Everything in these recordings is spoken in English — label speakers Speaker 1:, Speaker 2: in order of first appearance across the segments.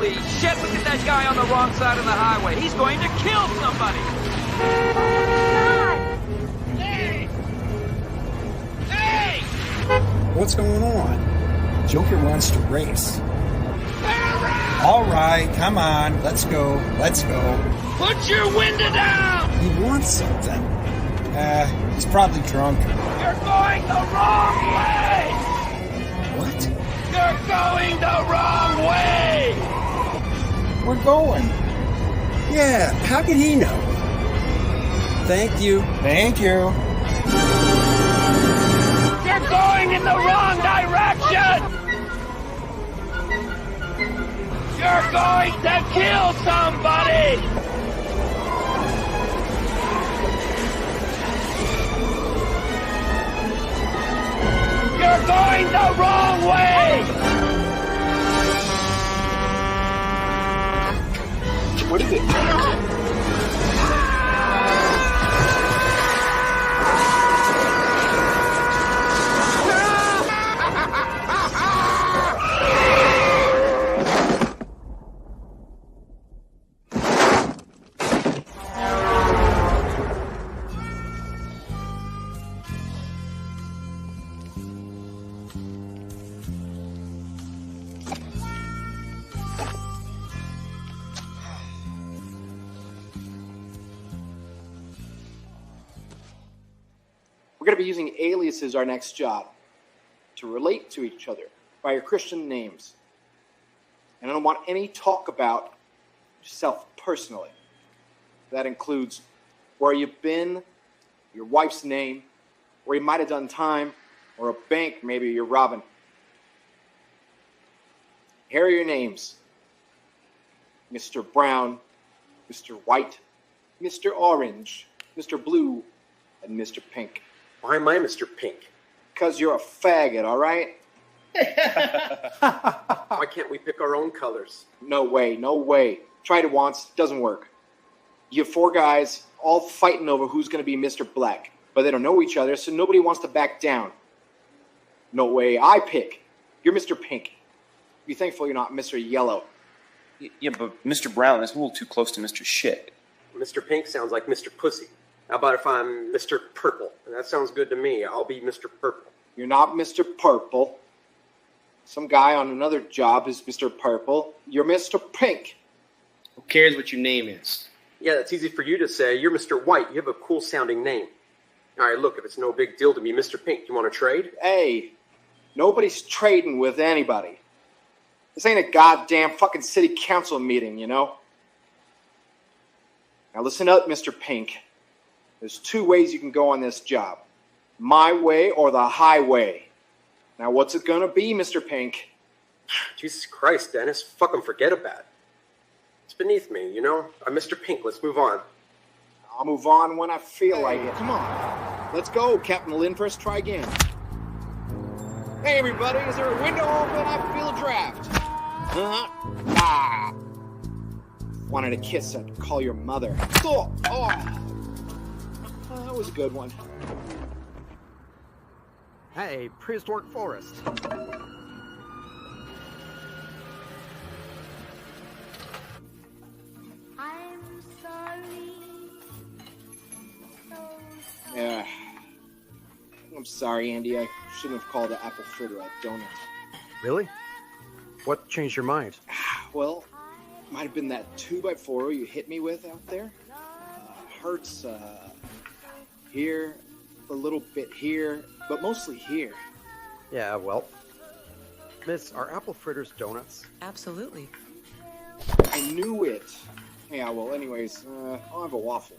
Speaker 1: Holy shit, look at that guy on the wrong side of the highway. He's going to kill somebody. Hey! Hey!
Speaker 2: What's going on? Joker wants to race. All right, come on, let's go.
Speaker 1: Put your window down!
Speaker 2: He wants something. He's probably drunk.
Speaker 1: You're going the wrong way!
Speaker 2: What?
Speaker 1: You're going the wrong way!
Speaker 2: We're going. Yeah, how did he know? Thank you.
Speaker 1: You're going in the wrong direction! You're going to kill somebody! You're going the wrong way!
Speaker 2: What is it?
Speaker 3: We're going to be using aliases our next job to relate to each other by your Christian names. And I don't want any talk about yourself personally. That includes where you've been, your wife's name, where you might have done time, or a bank maybe you're robbing. Here are your names. Mr. Brown, Mr. White, Mr. Orange, Mr. Blue, and Mr. Pink.
Speaker 4: Why am I Mr. Pink?
Speaker 3: Because you're a faggot, all right?
Speaker 4: Why can't we pick our own colors?
Speaker 3: No way. Tried it once, doesn't work. You have 4 guys all fighting over who's going to be Mr. Black, but they don't know each other, so nobody wants to back down. No way, I pick. You're Mr. Pink. Be thankful you're not Mr. Yellow.
Speaker 5: Yeah, but Mr. Brown is a little too close to Mr. Shit.
Speaker 4: Mr. Pink sounds like Mr. Pussy. How about if I'm Mr. Purple? That sounds good to me. I'll be Mr. Purple.
Speaker 3: You're not Mr. Purple. Some guy on another job is Mr. Purple. You're Mr. Pink.
Speaker 6: Who cares what your name is?
Speaker 4: Yeah, that's easy for you to say. You're Mr. White. You have a cool-sounding name. All right, look, if it's no big deal to be Mr. Pink, you want to trade?
Speaker 3: Hey, nobody's trading with anybody. This ain't a goddamn fucking city council meeting, you know? Now listen up, Mr. Pink. There's 2 ways you can go on this job. My way or the highway. Now what's it gonna be, Mr. Pink?
Speaker 4: Jesus Christ, Dennis. Fucking forget about it. It's beneath me, you know? I'm Mr. Pink. Let's move on.
Speaker 3: I'll move on when I feel like it. Come on. Let's go, Captain Lindfirst. Try again. Hey, everybody. Is there a window open? I feel a draft. Wanted a kiss and call your mother. Oh, that was a good one.
Speaker 7: Hey, prehistoric forest.
Speaker 8: I'm sorry. So sorry.
Speaker 3: Yeah. I'm sorry, Andy. I shouldn't have called the apple fritter a donut.
Speaker 7: Really? What changed your mind?
Speaker 3: Well, might have been that 2x4 you hit me with out there. Hurts here, a little bit here, but mostly here.
Speaker 7: Yeah, well, Miss, are apple fritters donuts?
Speaker 9: Absolutely.
Speaker 3: I knew it. Yeah, well, anyways, I'll have a waffle.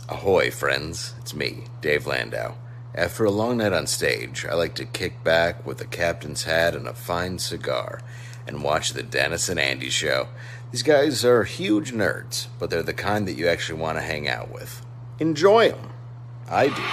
Speaker 10: Ahoy, friends. It's me, Dave Landau. After a long night on stage, I like to kick back with a captain's hat and a fine cigar and watch the Dennis and Andy show. These guys are huge nerds, but they're the kind that you actually want to hang out with. Enjoy them. I do.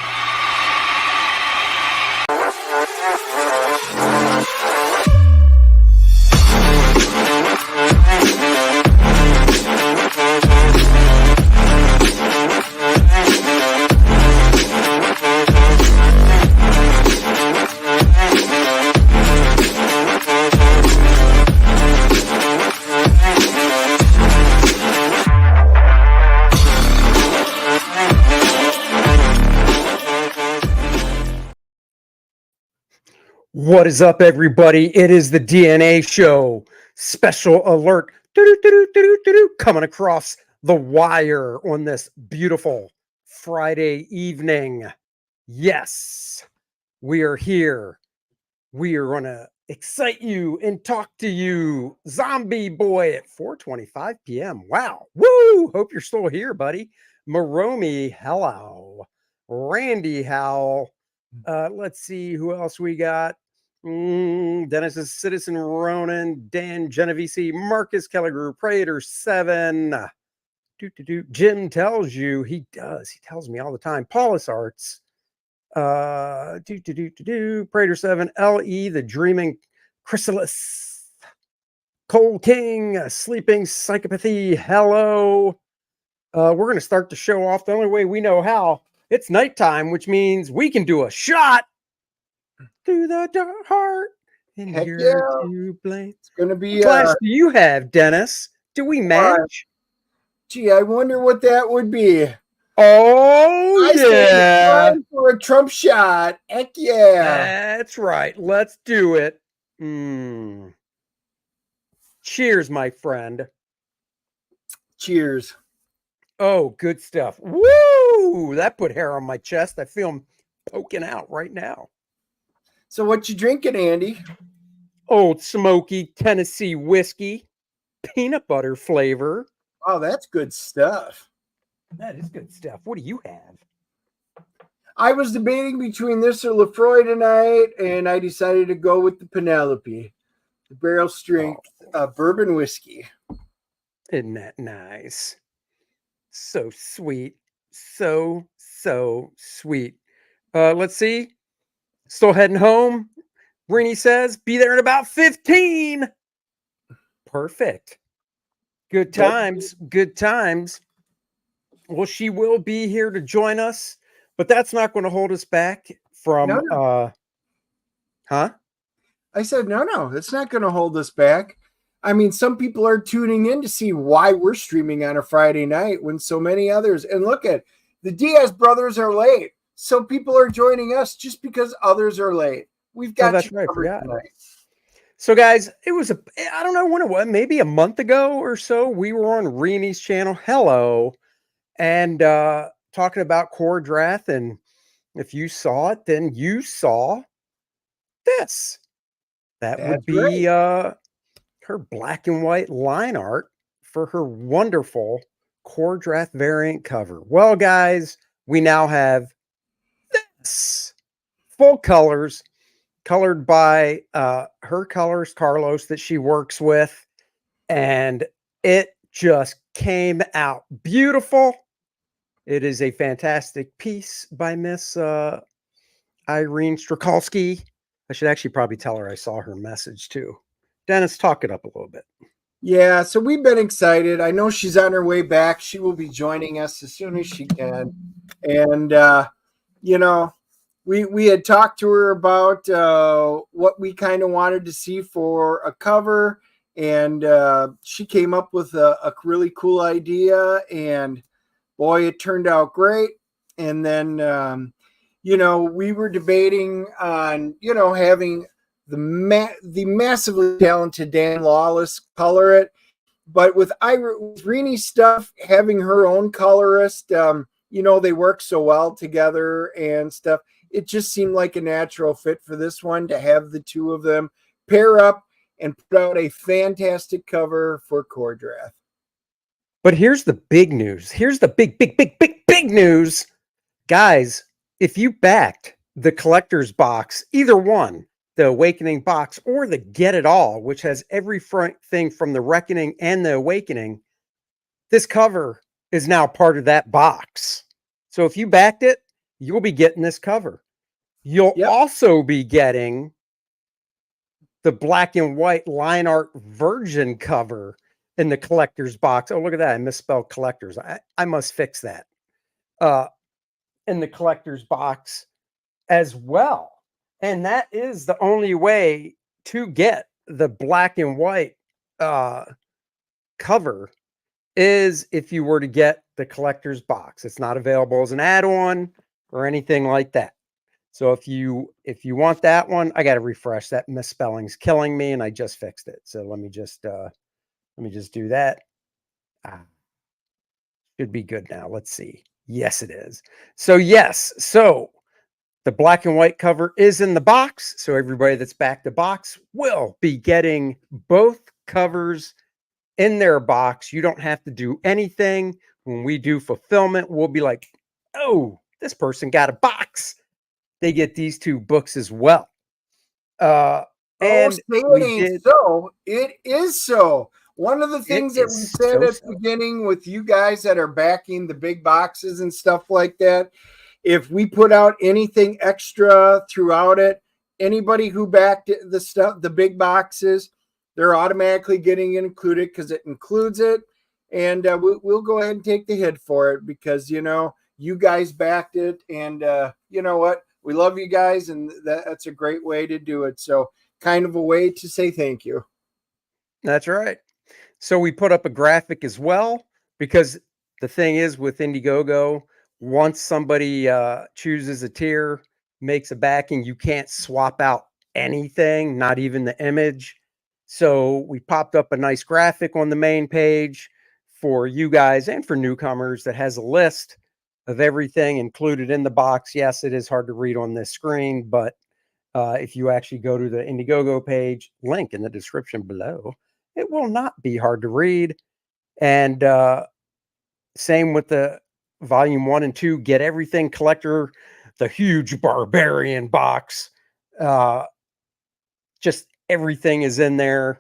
Speaker 7: What is up, everybody? It is the DNA Show. Special alert. Coming across the wire on this beautiful Friday evening. Yes, we are here. We are going to excite you and talk to you. Zombie Boy at 4:25 p.m. Wow. Woo! Hope you're still here, buddy. Maromi, hello. Randy Howell. Let's see who else we got. Dennis's Citizen Ronan, Dan Genovese, Marcus Kelleher, Prater 7. Jim tells you, he does. He tells me all the time. Paulus Arts. Prater 7, LE, the Dreaming Chrysalis, Cole King, Sleeping Psychopathy. Hello. We're going to start the show off the only way we know how. It's nighttime, which means we can do a shot through the dark heart. And
Speaker 2: Heck
Speaker 7: you're
Speaker 2: yeah.
Speaker 7: to blame.
Speaker 2: It's going to be.
Speaker 7: What glass do you have, Dennis? Do we match?
Speaker 2: Gee, I wonder what that would be.
Speaker 7: Oh,
Speaker 2: I say
Speaker 7: yeah.
Speaker 2: it's time for a Trump shot. Heck yeah.
Speaker 7: That's right. Let's do it. Cheers, my friend.
Speaker 2: Cheers.
Speaker 7: Oh, good stuff. Woo! That put hair on my chest. I feel them poking out right now.
Speaker 2: So what you drinking, Andy?
Speaker 7: Old Smoky Tennessee whiskey, peanut butter flavor.
Speaker 2: Oh, that's good stuff.
Speaker 7: That is good stuff. What do you have?
Speaker 2: I was debating between this or Lefroy tonight, and I decided to go with the Penelope, the barrel strength bourbon whiskey.
Speaker 7: Isn't that nice? So sweet. So sweet. Let's see. Still heading home. Rennie says, be there in about 15. Perfect. Good times. Good times. Well, she will be here to join us, but that's not going to hold us back from
Speaker 2: I said, no, it's not going to hold us back. I mean, some people are tuning in to see why we're streaming on a Friday night when so many others. And look at the Diaz brothers are late. So people are joining us just because others are late. We've got
Speaker 7: that's
Speaker 2: you
Speaker 7: right,
Speaker 2: covered tonight.
Speaker 7: So, guys, it was I don't know when it was, maybe a month ago or so. We were on Renee's channel. Hello. And talking about Kor-Drath. And if you saw it, then you saw this. That would be her black and white line art for her wonderful Kor-Drath variant cover. Well, guys, we now have this full colors, colored by her colors, Carlos, that she works with. And it just came out beautiful. It is a fantastic piece by Miss Irene Strychalski. I should actually probably tell her I saw her message too. Dennis, talk it up a little bit.
Speaker 2: Yeah, so we've been excited. I know she's on her way back. She will be joining us as soon as she can. And, we had talked to her about what we kind of wanted to see for a cover. And she came up with a really cool idea. And, boy, it turned out great. And then, we were debating on, having the massively talented Dan Lawless color it, but with Renee's stuff, having her own colorist, they work so well together and stuff. It just seemed like a natural fit for this one to have the two of them pair up and put out a fantastic cover for Kor-Drath.
Speaker 7: But here's the big news. Here's the big news. Guys, if you backed the collector's box, either one, the Awakening box or the Get It All, which has every thing from the Reckoning and the Awakening, this cover is now part of that box. So if you backed it, you'll be getting this cover. You'll also be getting the black and white line art virgin cover in the collector's box. Oh, look at that. I misspelled collectors. I must fix that. In the collector's box as well. And that is the only way to get the black and white cover is if you were to get the collector's box. It's not available as an add-on or anything like that. So if you want that one, I got to refresh. That misspelling's killing me, and I just fixed it. So let me just do that. Should be good now. Let's see. Yes, it is. So yes, so the black and white cover is in the box. So everybody that's back to box will be getting both covers in their box. You don't have to do anything. When we do fulfillment, we'll be like, oh, this person got a box. They get these two books as well. And
Speaker 2: say it
Speaker 7: we
Speaker 2: ain't
Speaker 7: did.
Speaker 2: so. It is so. One of the things that we
Speaker 7: is
Speaker 2: said
Speaker 7: so
Speaker 2: at the beginning with you guys that are backing the big boxes and stuff like that, if we put out anything extra throughout it, anybody who backed the stuff, the big boxes, they're automatically getting included because it includes it. And we'll go ahead and take the hit for it because, you know, you guys backed it. And you know what? We love you guys. And that's a great way to do it. So kind of a way to say thank you.
Speaker 7: That's right. So we put up a graphic as well, because the thing is with Indiegogo, once somebody chooses a tier, makes a backing, you can't swap out anything, not even the image. So we popped up a nice graphic on the main page for you guys and for newcomers that has a list of everything included in the box. Yes, it is hard to read on this screen, but if you actually go to the Indiegogo page, link in the description below, it will not be hard to read. And same with the volume 1 and 2, get everything collector, the huge barbarian box. Just everything is in there.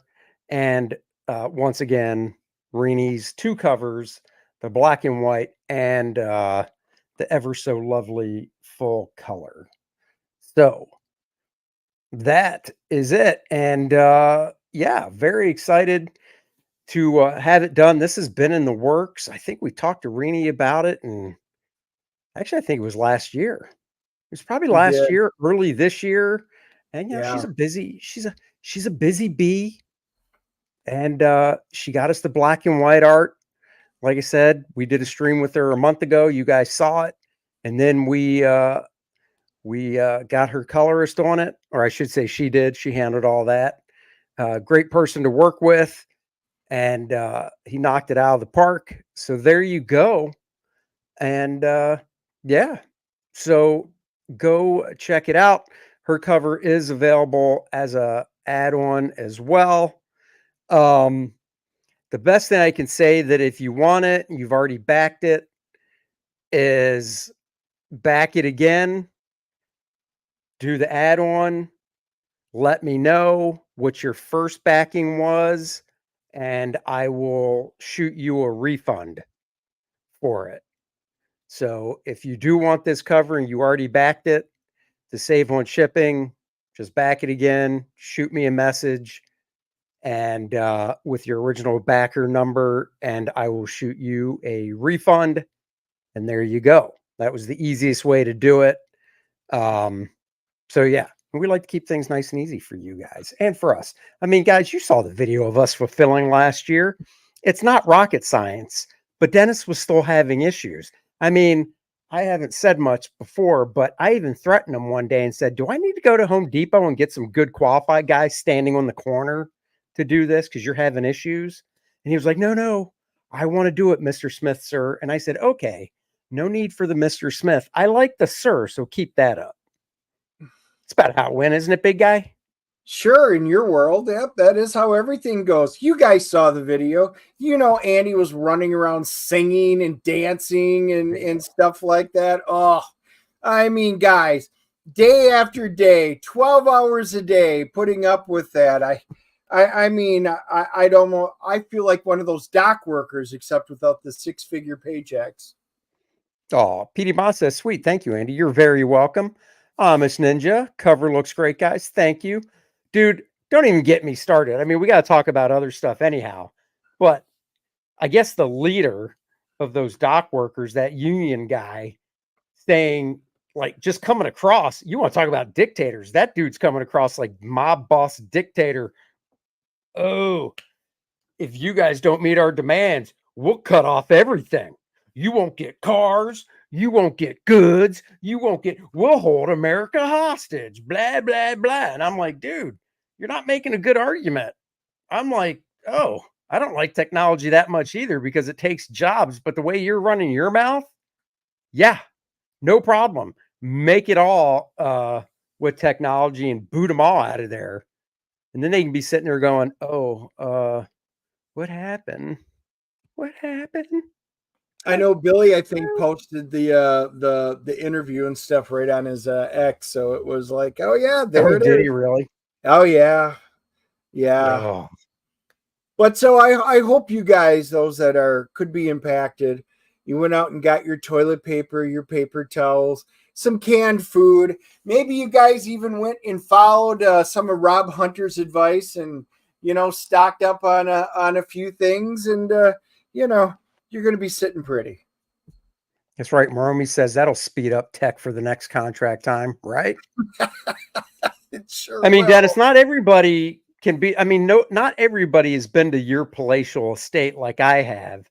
Speaker 7: And once again, Reenie's 2 covers, the black and white and the ever so lovely full color. So that is it. And yeah, very excited to have it done. This has been in the works. I think we talked to Reenie about it, and actually, I think it was last year. It was probably last year, early this year. And you know, she's a busy bee, and she got us the black and white art. Like I said, we did a stream with her a month ago. You guys saw it, and then we got her colorist on it, or I should say, she did. She handled all that. Great person to work with. And he knocked it out of the park. So there you go. And yeah, so go check it out. Her cover is available as a add-on as well. The best thing I can say that if you want it, you've already backed it, is back it again, do the add-on, let me know what your first backing was, and I will shoot you a refund for it. So if you do want this cover and you already backed it, to save on shipping, just back it again, shoot me a message, and with your original backer number, and I will shoot you a refund. And there you go. That was the easiest way to do it. So yeah, we like to keep things nice and easy for you guys and for us. I mean, guys, you saw the video of us fulfilling last year. It's not rocket science, but Dennis was still having issues. I mean, I haven't said much before, but I even threatened him one day and said, do I need to go to Home Depot and get some good qualified guys standing on the corner to do this because you're having issues? And he was like, no, I want to do it, Mr. Smith, sir. And I said, okay, no need for the Mr. Smith. I like the sir, so keep that up. It's about how it went, isn't it, big guy?
Speaker 2: Sure, in your world, yep, that is how everything goes. You guys saw the video. You know, Andy was running around singing and dancing and stuff like that. Oh, I mean, guys, day after day, 12 hours a day, putting up with that. I mean, I don't know. I feel like one of those dock workers, except without the 6-figure paychecks.
Speaker 7: Oh, PD Boss says, sweet. Thank you, Andy. You're very welcome. Miss Ninja, cover looks great, guys. Thank you. Dude, don't even get me started. I mean, we got to talk about other stuff anyhow. But I guess the leader of those dock workers, that union guy, saying, like, just coming across, you want to talk about dictators. That dude's coming across like mob boss dictator. Oh, if you guys don't meet our demands, we'll cut off everything. You won't get cars. You won't get goods. We'll hold America hostage, blah, blah, blah. And I'm like, dude, you're not making a good argument. I'm like, oh, I don't like technology that much either because it takes jobs. But the way you're running your mouth, yeah, no problem. Make it all with technology and boot them all out of there. And then they can be sitting there going, oh, what happened? What happened?
Speaker 2: I know Billy, I think, posted the interview and stuff right on his X, so it was like, oh yeah, there it
Speaker 7: Did
Speaker 2: is.
Speaker 7: he really?
Speaker 2: Oh yeah, yeah.
Speaker 7: Oh.
Speaker 2: But so I hope you guys, those that could be impacted, you went out and got your toilet paper, your paper towels, some canned food. Maybe you guys even went and followed some of Rob Hunter's advice and stocked up on a few things, and you're going to be sitting pretty.
Speaker 7: That's right. Maromi says that'll speed up tech for the next contract time, right?
Speaker 2: It sure
Speaker 7: I mean,
Speaker 2: will.
Speaker 7: Dennis, not everybody can be. I mean, not everybody has been to your palatial estate like I have.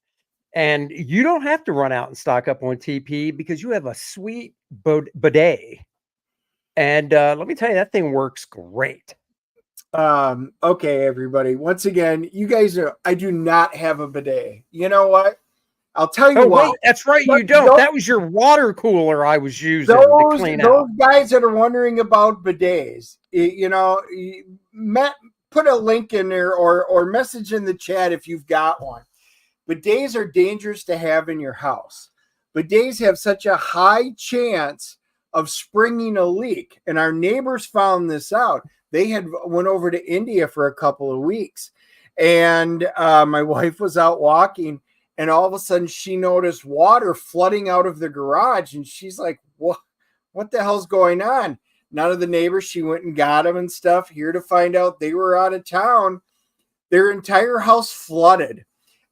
Speaker 7: And you don't have to run out and stock up on TP because you have a sweet bidet. And let me tell you, that thing works great.
Speaker 2: Okay, everybody. Once again, you guys I do not have a bidet. You know what? I'll tell you what.
Speaker 7: Wait, that's right. You don't. That was your water cooler I was using to clean out.
Speaker 2: Those guys that are wondering about bidets, put a link in there or message in the chat if you've got one. Bidets are dangerous to have in your house. Bidets have such a high chance of springing a leak. And our neighbors found this out. They had went over to India for a couple of weeks. And my wife was out walking. And all of a sudden, she noticed water flooding out of the garage. And she's like, what the hell's going on? None of the neighbors, she went and got them and stuff. Here to find out they were out of town. Their entire house flooded.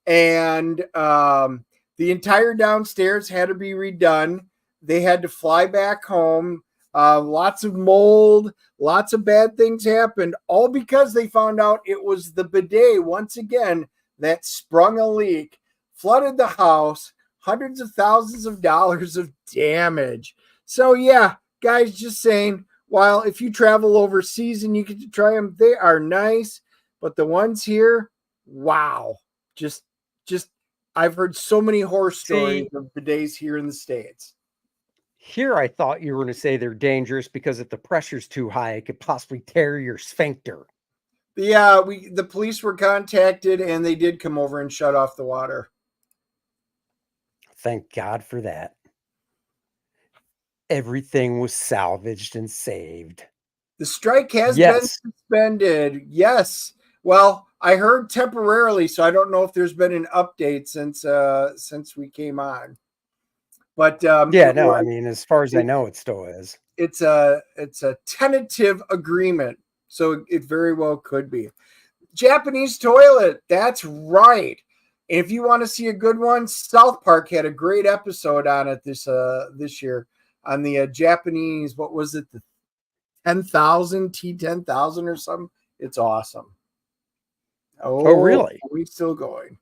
Speaker 2: And the entire downstairs had to be redone. They had to fly back home. Lots of mold. Lots of bad things happened. All because they found out it was the bidet, once again, that sprung a leak. Flooded the house, hundreds of thousands of dollars of damage. So yeah, guys, just saying, while if you travel overseas and you get to try them, they are nice. But the ones here, wow. Just I've heard so many horror stories of bidets here in the States.
Speaker 7: Here I thought you were going to say they're dangerous because if the pressure's too high, it could possibly tear your sphincter.
Speaker 2: Yeah, the police were contacted and they did come over and shut off the water.
Speaker 7: Thank God for that. Everything was salvaged and saved.
Speaker 2: The strike has been suspended. Yes. Well, I heard temporarily, so I don't know if there's been an update since we came on. But
Speaker 7: I mean, as far as I know, it still is.
Speaker 2: It's a tentative agreement, so it very well could be. Japanese toilet. That's right. And if you want to see a good one, South Park had a great episode on it this year on the Japanese. What was it? The 10,000 T10,000 or something. It's awesome.
Speaker 7: Oh, really?
Speaker 2: Are we still going?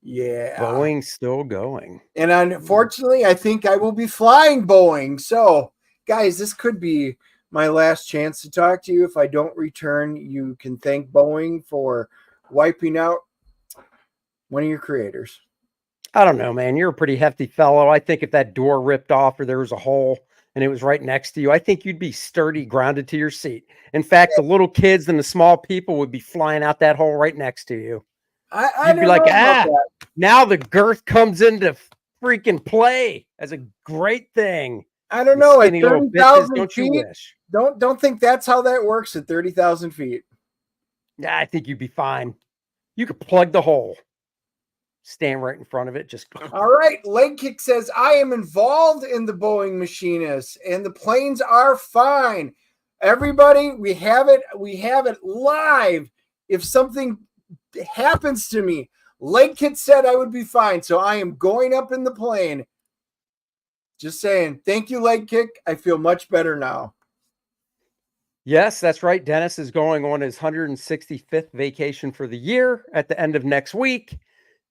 Speaker 2: Yeah,
Speaker 7: Boeing still going.
Speaker 2: And unfortunately, I think I will be flying Boeing. So, guys, this could be my last chance to talk to you. If I don't return, you can thank Boeing for wiping out one of your creators.
Speaker 7: I don't know, man. You're a pretty hefty fellow. I think if that door ripped off or there was a hole and it was right next to you, I think you'd be sturdy, grounded to your seat. In fact, the little kids and the small people would be flying out that hole right next to you. You'd be like, now the girth comes into freaking play as a great thing.
Speaker 2: I don't know. At 30,000 feet,
Speaker 7: don't
Speaker 2: don't think that's how that works at 30,000 feet.
Speaker 7: Yeah, I think you'd be fine. You could plug the hole. Stand right in front of it. Just
Speaker 2: all right. Leg Kick says, I am involved in the Boeing machinists and the planes are fine. Everybody, we have it live. If something happens to me, Leg Kick said I would be fine. So I am going up in the plane. Just saying. Thank you, Leg Kick. I feel much better now.
Speaker 7: Yes, that's right. Dennis is going on his 165th vacation for the year at the end of next week.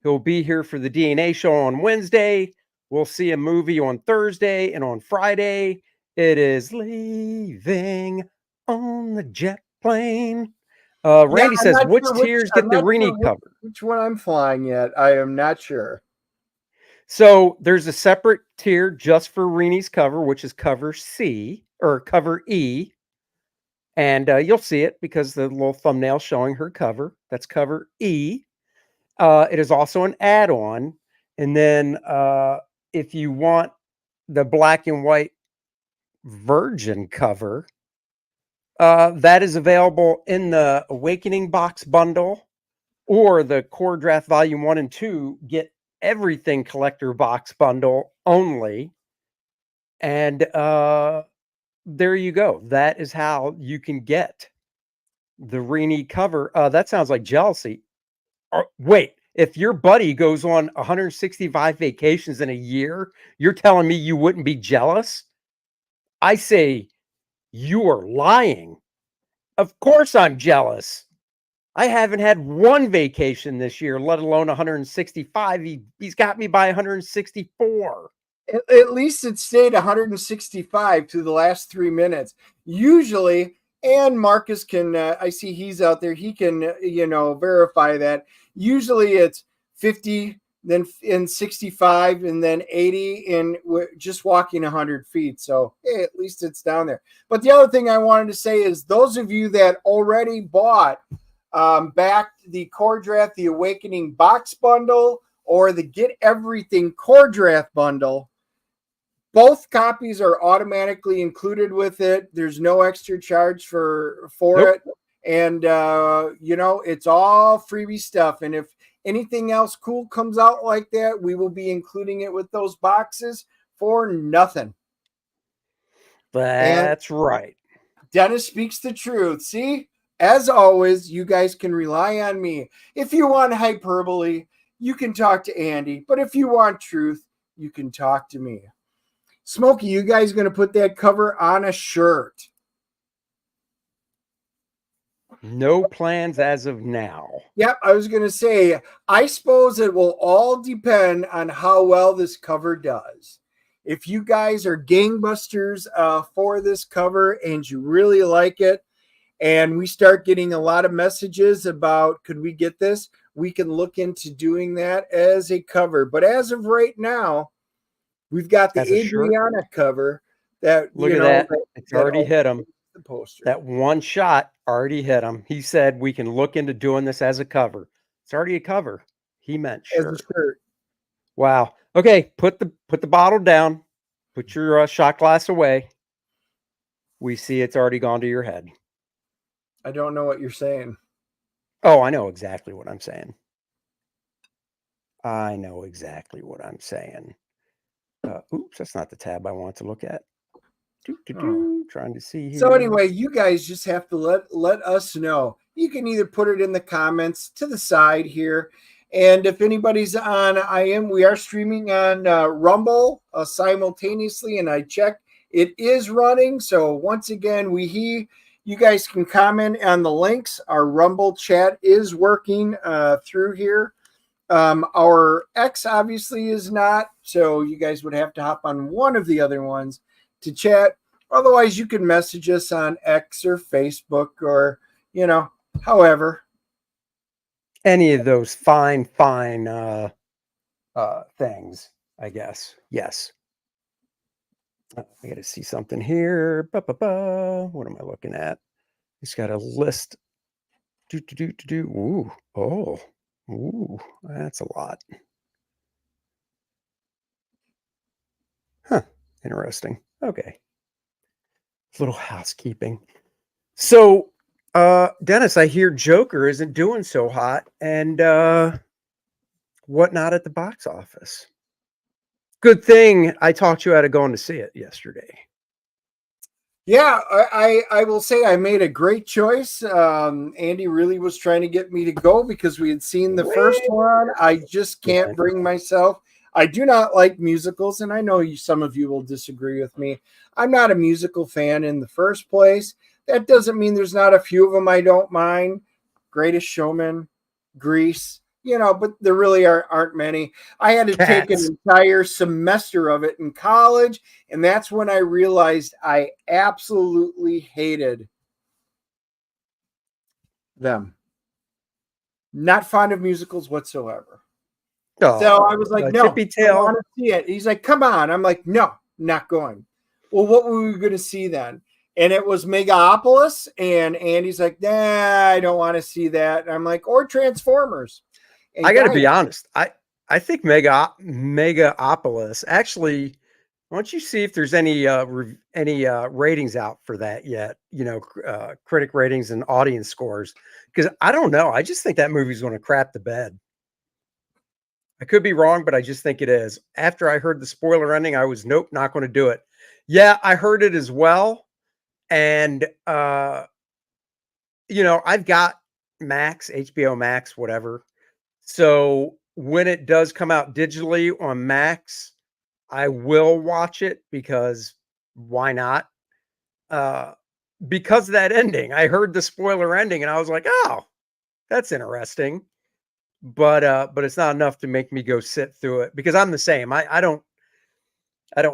Speaker 7: He'll be here for the DNA show on Wednesday. We'll see a movie on Thursday, and on Friday, it is Leaving on the Jet Plane. Randy says, which tiers get the Rini cover?
Speaker 2: Which one I'm flying yet? I am not sure.
Speaker 7: So there's a separate tier just for Rini's cover, which is cover C or cover E. And you'll see it because the little thumbnail showing her cover. That's cover E. It is also an add-on. And then if you want the black and white virgin cover, that is available in the Awakening box bundle or the Kor-Drath Volume 1 and 2 Get Everything Collector box bundle only. And there you go. That is how you can get the Rini cover. That sounds like jealousy. Wait, if your buddy goes on 165 vacations in a year, you're telling me you wouldn't be jealous? I say you are lying. Of course I'm jealous. I haven't had one vacation this year, let alone 165. He's got me by 164.
Speaker 2: At least it stayed 165 to the last 3 minutes. Usually, and Marcus can, I see he's out there, he can, verify that. Usually it's 50, then in 65, and then 80, and just walking 100 feet. So hey, at least it's down there. But the other thing I wanted to say is those of you that already bought back the Kor-Drath the Awakening box bundle or the Get Everything Kor-Drath bundle, both copies are automatically included with it. There's no extra charge for it. And, it's all freebie stuff. And if anything else cool comes out like that, we will be including it with those boxes for nothing.
Speaker 7: That's right.
Speaker 2: Dennis speaks the truth. See, as always, you guys can rely on me. If you want hyperbole, you can talk to Andy. But if you want truth, you can talk to me. Smokey, you guys going to put that cover on a shirt?
Speaker 7: No plans as of now.
Speaker 2: Yep, I was going to say, I suppose it will all depend on how well this cover does. If you guys are gangbusters for this cover and you really like it, and we start getting a lot of messages about, could we get this? We can look into doing that as a cover. But as of right now, we've got the Adriana cover that,
Speaker 7: look at that. It's already hit him. The poster. That one shot already hit him. He said we can look into doing this as a cover. It's already a cover. He meant shirt.
Speaker 2: As a shirt.
Speaker 7: Wow. Okay, put the bottle down. Put your shot glass away. We see it's already gone to your head.
Speaker 2: I don't know what you're saying.
Speaker 7: Oh, I know exactly what I'm saying. Oops, that's not the tab I want to look at. Trying to see here.
Speaker 2: So anyway, you guys just have to let us know. You can either put it in the comments to the side here. And if anybody's on we are streaming on Rumble simultaneously, and I checked, it is running. So once again, you guys can comment on the links. Our Rumble chat is working through here. Our X obviously is not, so you guys would have to hop on one of the other ones to chat. Otherwise, you can message us on X or Facebook or, however.
Speaker 7: Any of those fine things, I guess. Yes. I got to see something here. What am I looking at? It's got a list. Ooh. Oh. Ooh. That's a lot. Huh. Interesting. Okay. A little housekeeping. So, Dennis, I hear Joker isn't doing so hot and whatnot at the box office. Good thing I talked you out of going to see it yesterday.
Speaker 2: Yeah, I will say I made a great choice. Andy really was trying to get me to go because we had seen the first one. I just can't bring myself. I do not like musicals, and I know some of you will disagree with me. I'm not a musical fan in the first place. That doesn't mean there's not a few of them I don't mind. Greatest Showman, Grease, but there really aren't many. I had to take
Speaker 7: Cats.
Speaker 2: an entire semester of it in college, and that's when I realized I absolutely hated them. Not fond of musicals whatsoever.
Speaker 7: Oh,
Speaker 2: So I was like, no,
Speaker 7: Tippy
Speaker 2: I
Speaker 7: Tail.
Speaker 2: want to see it. He's like, come on. I'm like, no, not going. Well, what were we going to see then? And it was Megapolis. And Andy's like, nah, I don't want to see that. And I'm like, or Transformers. And
Speaker 7: I got to
Speaker 2: guys,
Speaker 7: be honest. I think Megapolis actually. Why don't you see if there's any ratings out for that yet? Critic ratings and audience scores. Because I don't know. I just think that movie's going to crap the bed. I could be wrong, but I just think it is. After I heard the spoiler ending, I was nope, not going to do it. Yeah, I heard it as well, and I've got Max, HBO Max, whatever. So when it does come out digitally on Max, I will watch it because why not? Because of that ending, I heard the spoiler ending and I was like, oh, that's interesting. But it's not enough to make me go sit through it because I'm the same. I don't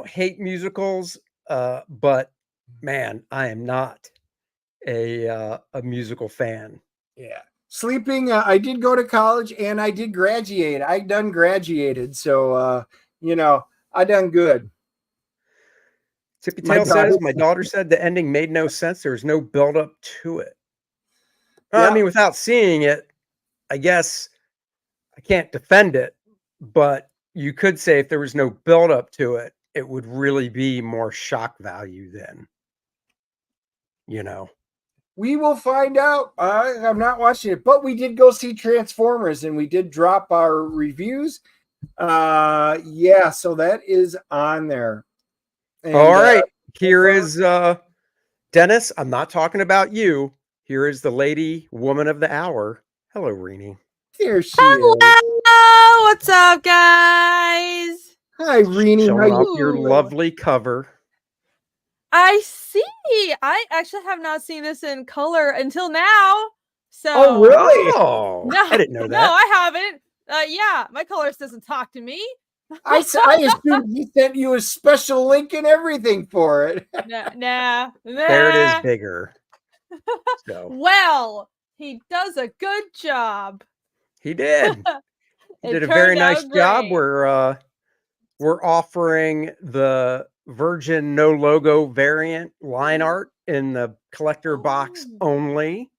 Speaker 7: hate musicals, but man, I am not a musical fan.
Speaker 2: yeah. Sleeping, I did go to college and I did graduate. I done graduated. So, I done good.
Speaker 7: Tippy
Speaker 2: My
Speaker 7: Tail says,
Speaker 2: daughter-
Speaker 7: my daughter said the ending made no sense. There was no build up to it. Well,
Speaker 2: Yeah.
Speaker 7: I mean, without seeing it, I guess I can't defend it, but you could say if there was no build up to it, it would really be more shock value then.
Speaker 2: We will find out. I'm not watching it, but we did go see Transformers and we did drop our reviews. Yeah, so that is on there. And,
Speaker 7: All right. Here is Dennis. I'm not talking about you. Here is the lady woman of the hour. Hello, Rini.
Speaker 2: There she is.
Speaker 9: Hello, what's up, guys?
Speaker 2: Hi, Rini. How
Speaker 7: Showing
Speaker 2: you?
Speaker 7: off your
Speaker 9: Ooh.
Speaker 7: lovely cover.
Speaker 9: I see. I actually have not seen this in color until now. So
Speaker 2: Oh, really?
Speaker 7: Oh,
Speaker 9: No,
Speaker 7: I didn't know
Speaker 9: no,
Speaker 7: that.
Speaker 9: I haven't. Yeah, my colorist doesn't talk to me.
Speaker 2: I assumed he sent you a special link and everything for it.
Speaker 9: Nah.
Speaker 7: There it is, bigger. So
Speaker 9: Well, he does a good job.
Speaker 7: he did. He
Speaker 9: It
Speaker 7: did a very
Speaker 9: turned
Speaker 7: nice
Speaker 9: out
Speaker 7: job.
Speaker 9: great.
Speaker 7: We're offering the Virgin no logo variant line art in the collector box only.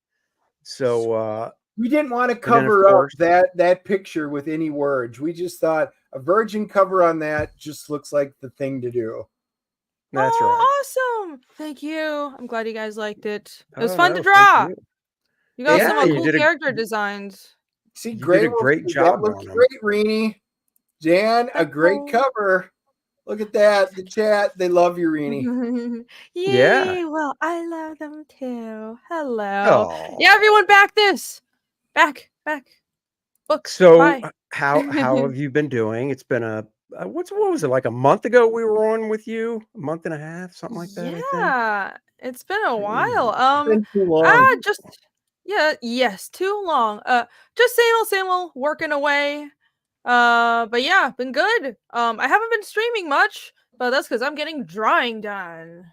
Speaker 7: So
Speaker 2: We didn't want to
Speaker 7: then, of
Speaker 2: cover up
Speaker 7: course-
Speaker 2: that picture with any words. We just thought a virgin cover on that just looks like the thing to do.
Speaker 7: that's right.
Speaker 9: Awesome. Thank you. I'm glad you guys liked it. It was
Speaker 7: Oh,
Speaker 9: fun
Speaker 7: no,
Speaker 9: to
Speaker 7: thank
Speaker 9: draw.
Speaker 7: you.
Speaker 9: You got
Speaker 2: Yeah,
Speaker 9: some
Speaker 7: you
Speaker 9: cool
Speaker 7: did a-
Speaker 9: character designs.
Speaker 2: See,
Speaker 7: You
Speaker 2: Gray
Speaker 7: did a
Speaker 2: will
Speaker 7: great
Speaker 2: say,
Speaker 7: job
Speaker 2: That looks
Speaker 7: on 'em.
Speaker 2: great, Rini. Jan, a great
Speaker 9: Oh.
Speaker 2: cover. Look at that. The chat, they love you, Rini.
Speaker 9: Yay!
Speaker 7: Yeah.
Speaker 9: Well, I love them too. Hello.
Speaker 7: Oh.
Speaker 9: Yeah, everyone, back this. Back. Books.
Speaker 7: So
Speaker 9: Bye.
Speaker 7: how have you been doing? It's been what was it, like a month ago we were on with you? A month and a half, something like that, I think.
Speaker 9: Yeah, it's been a while.
Speaker 2: Been too long.
Speaker 9: Yes, too long. Just same old, working away. But yeah, been good. I haven't been streaming much, but that's because I'm getting drawing done.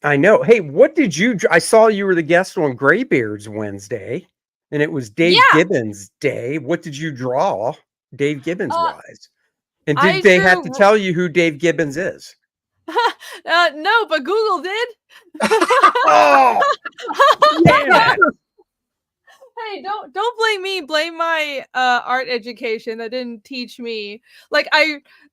Speaker 7: I know. Hey, what did you? I saw you were the guest on Graybeards Wednesday, and it was Dave
Speaker 9: Yeah.
Speaker 7: Gibbons Day. What did you draw, Dave Gibbons wise? And
Speaker 9: I
Speaker 7: did they have to
Speaker 9: drew-
Speaker 7: tell you who Dave Gibbons is?
Speaker 9: No, but Google did.
Speaker 7: Oh, damn it.
Speaker 9: Hey, don't blame me. Blame my art education that didn't teach me. Like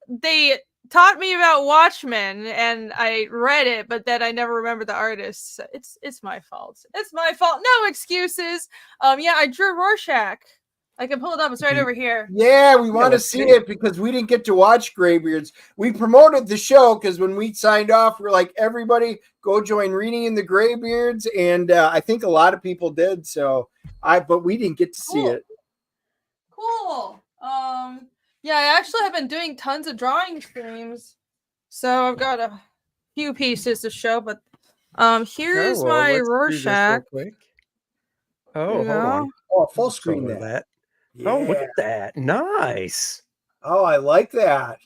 Speaker 9: they taught me about Watchmen and I read it, but then I never remembered the artists. It's my fault. It's my fault. No excuses. Yeah, I drew Rorschach. I can pull it up. It's right over here.
Speaker 2: Yeah, we want to
Speaker 7: let's
Speaker 2: see
Speaker 7: see.
Speaker 2: it because we didn't get to watch Graybeards. We promoted the show because when we signed off, we're like, everybody go join Rini and the Graybeards. And I think a lot of people did. But we didn't get to see
Speaker 9: Cool.
Speaker 2: it.
Speaker 9: Cool. Yeah, I actually have been doing tons of drawing streams. So I've got a few pieces to show, but here's my
Speaker 7: let's do this real
Speaker 9: Rorschach.
Speaker 7: quick.
Speaker 9: There
Speaker 7: Oh,
Speaker 9: you
Speaker 7: hold
Speaker 9: go.
Speaker 7: on.
Speaker 2: Oh, full screen
Speaker 7: Solo
Speaker 2: that.
Speaker 7: Oh, look
Speaker 2: Yeah.
Speaker 7: at that. Nice.
Speaker 2: Oh, I like that.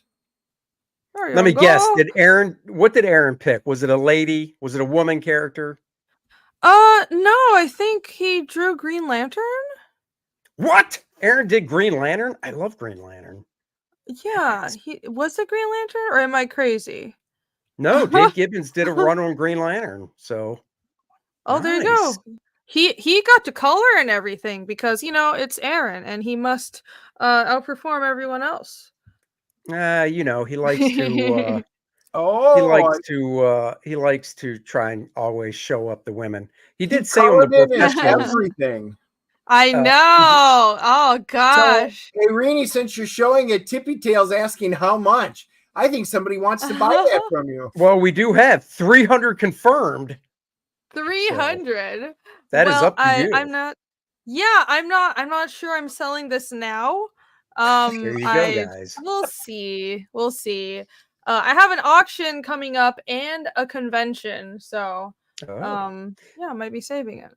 Speaker 9: There
Speaker 7: Let
Speaker 9: you
Speaker 7: me guess.
Speaker 9: go.
Speaker 7: What did Aaron pick? Was it a lady? Was it a woman character?
Speaker 9: No, I think he drew Green Lantern.
Speaker 7: What? Aaron did Green Lantern? I love Green Lantern.
Speaker 9: Yeah, he was it Green Lantern, or am I crazy?
Speaker 7: No, Dave Gibbons did a run on Green Lantern. So
Speaker 9: Oh, there you
Speaker 7: nice.
Speaker 9: go. He got to color and everything because it's Aaron and he must outperform everyone else.
Speaker 7: He likes to
Speaker 2: Oh,
Speaker 7: he likes to try and always show up the women. He
Speaker 2: he
Speaker 7: did say on the
Speaker 2: colored it in
Speaker 7: professionals.
Speaker 2: everything.
Speaker 9: I
Speaker 7: Uh,
Speaker 9: know. Oh
Speaker 2: So,
Speaker 9: gosh.
Speaker 2: Irene, since you're showing it, Tippy Tail's asking how much. I think somebody wants to buy that from you.
Speaker 7: Well, we do have 300 confirmed.
Speaker 9: 300.
Speaker 7: That is
Speaker 9: Well,
Speaker 7: up to you.
Speaker 9: I'm not. Yeah, I'm not sure I'm selling this now.
Speaker 7: There you go, guys.
Speaker 9: We'll see. We'll see. I have an auction coming up and a convention, so yeah, I might be saving it.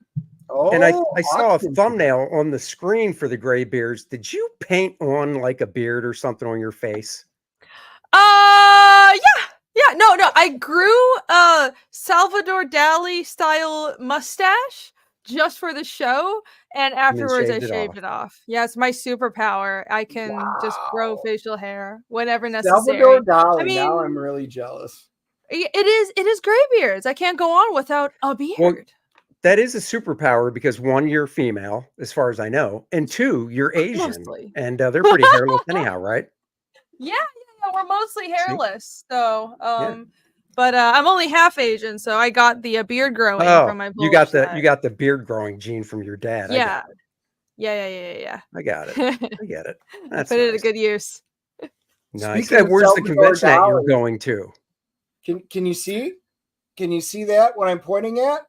Speaker 2: Oh,
Speaker 7: And I saw a
Speaker 2: awesome.
Speaker 7: thumbnail on the screen for the gray beards. Did you paint on like a beard or something on your face?
Speaker 9: Yeah, no, I grew a Salvador Dali style mustache just for the show, and afterwards I
Speaker 7: shaved it
Speaker 9: shaved
Speaker 7: off.
Speaker 9: it off. Yeah, it's my superpower. I can just grow
Speaker 2: Wow.
Speaker 9: facial hair whenever
Speaker 2: Salvador
Speaker 9: necessary.
Speaker 2: Dali.
Speaker 9: I mean,
Speaker 2: Now I'm really jealous.
Speaker 9: it is gray beards. I can't go on without a beard.
Speaker 7: Well, that is a superpower because one, you're female, as far as I know, and two, you're Asian,
Speaker 9: Mostly.
Speaker 7: and they're pretty hairless anyhow, right?
Speaker 9: Yeah, we're mostly hairless. So,
Speaker 7: Yeah.
Speaker 9: but I'm only half Asian, so I got the beard growing from my
Speaker 7: you got
Speaker 9: Polish
Speaker 7: you got the beard growing gene from your dad.
Speaker 9: Yeah.
Speaker 7: Yeah, I got it. I get it. That's
Speaker 9: Put it to
Speaker 7: nice.
Speaker 9: good use.
Speaker 7: Nice.
Speaker 2: Speaking of
Speaker 7: Where's the
Speaker 2: Salvador
Speaker 7: convention that you're
Speaker 2: Dali,
Speaker 7: going to?
Speaker 2: Can you see? Can you see that what I'm pointing at?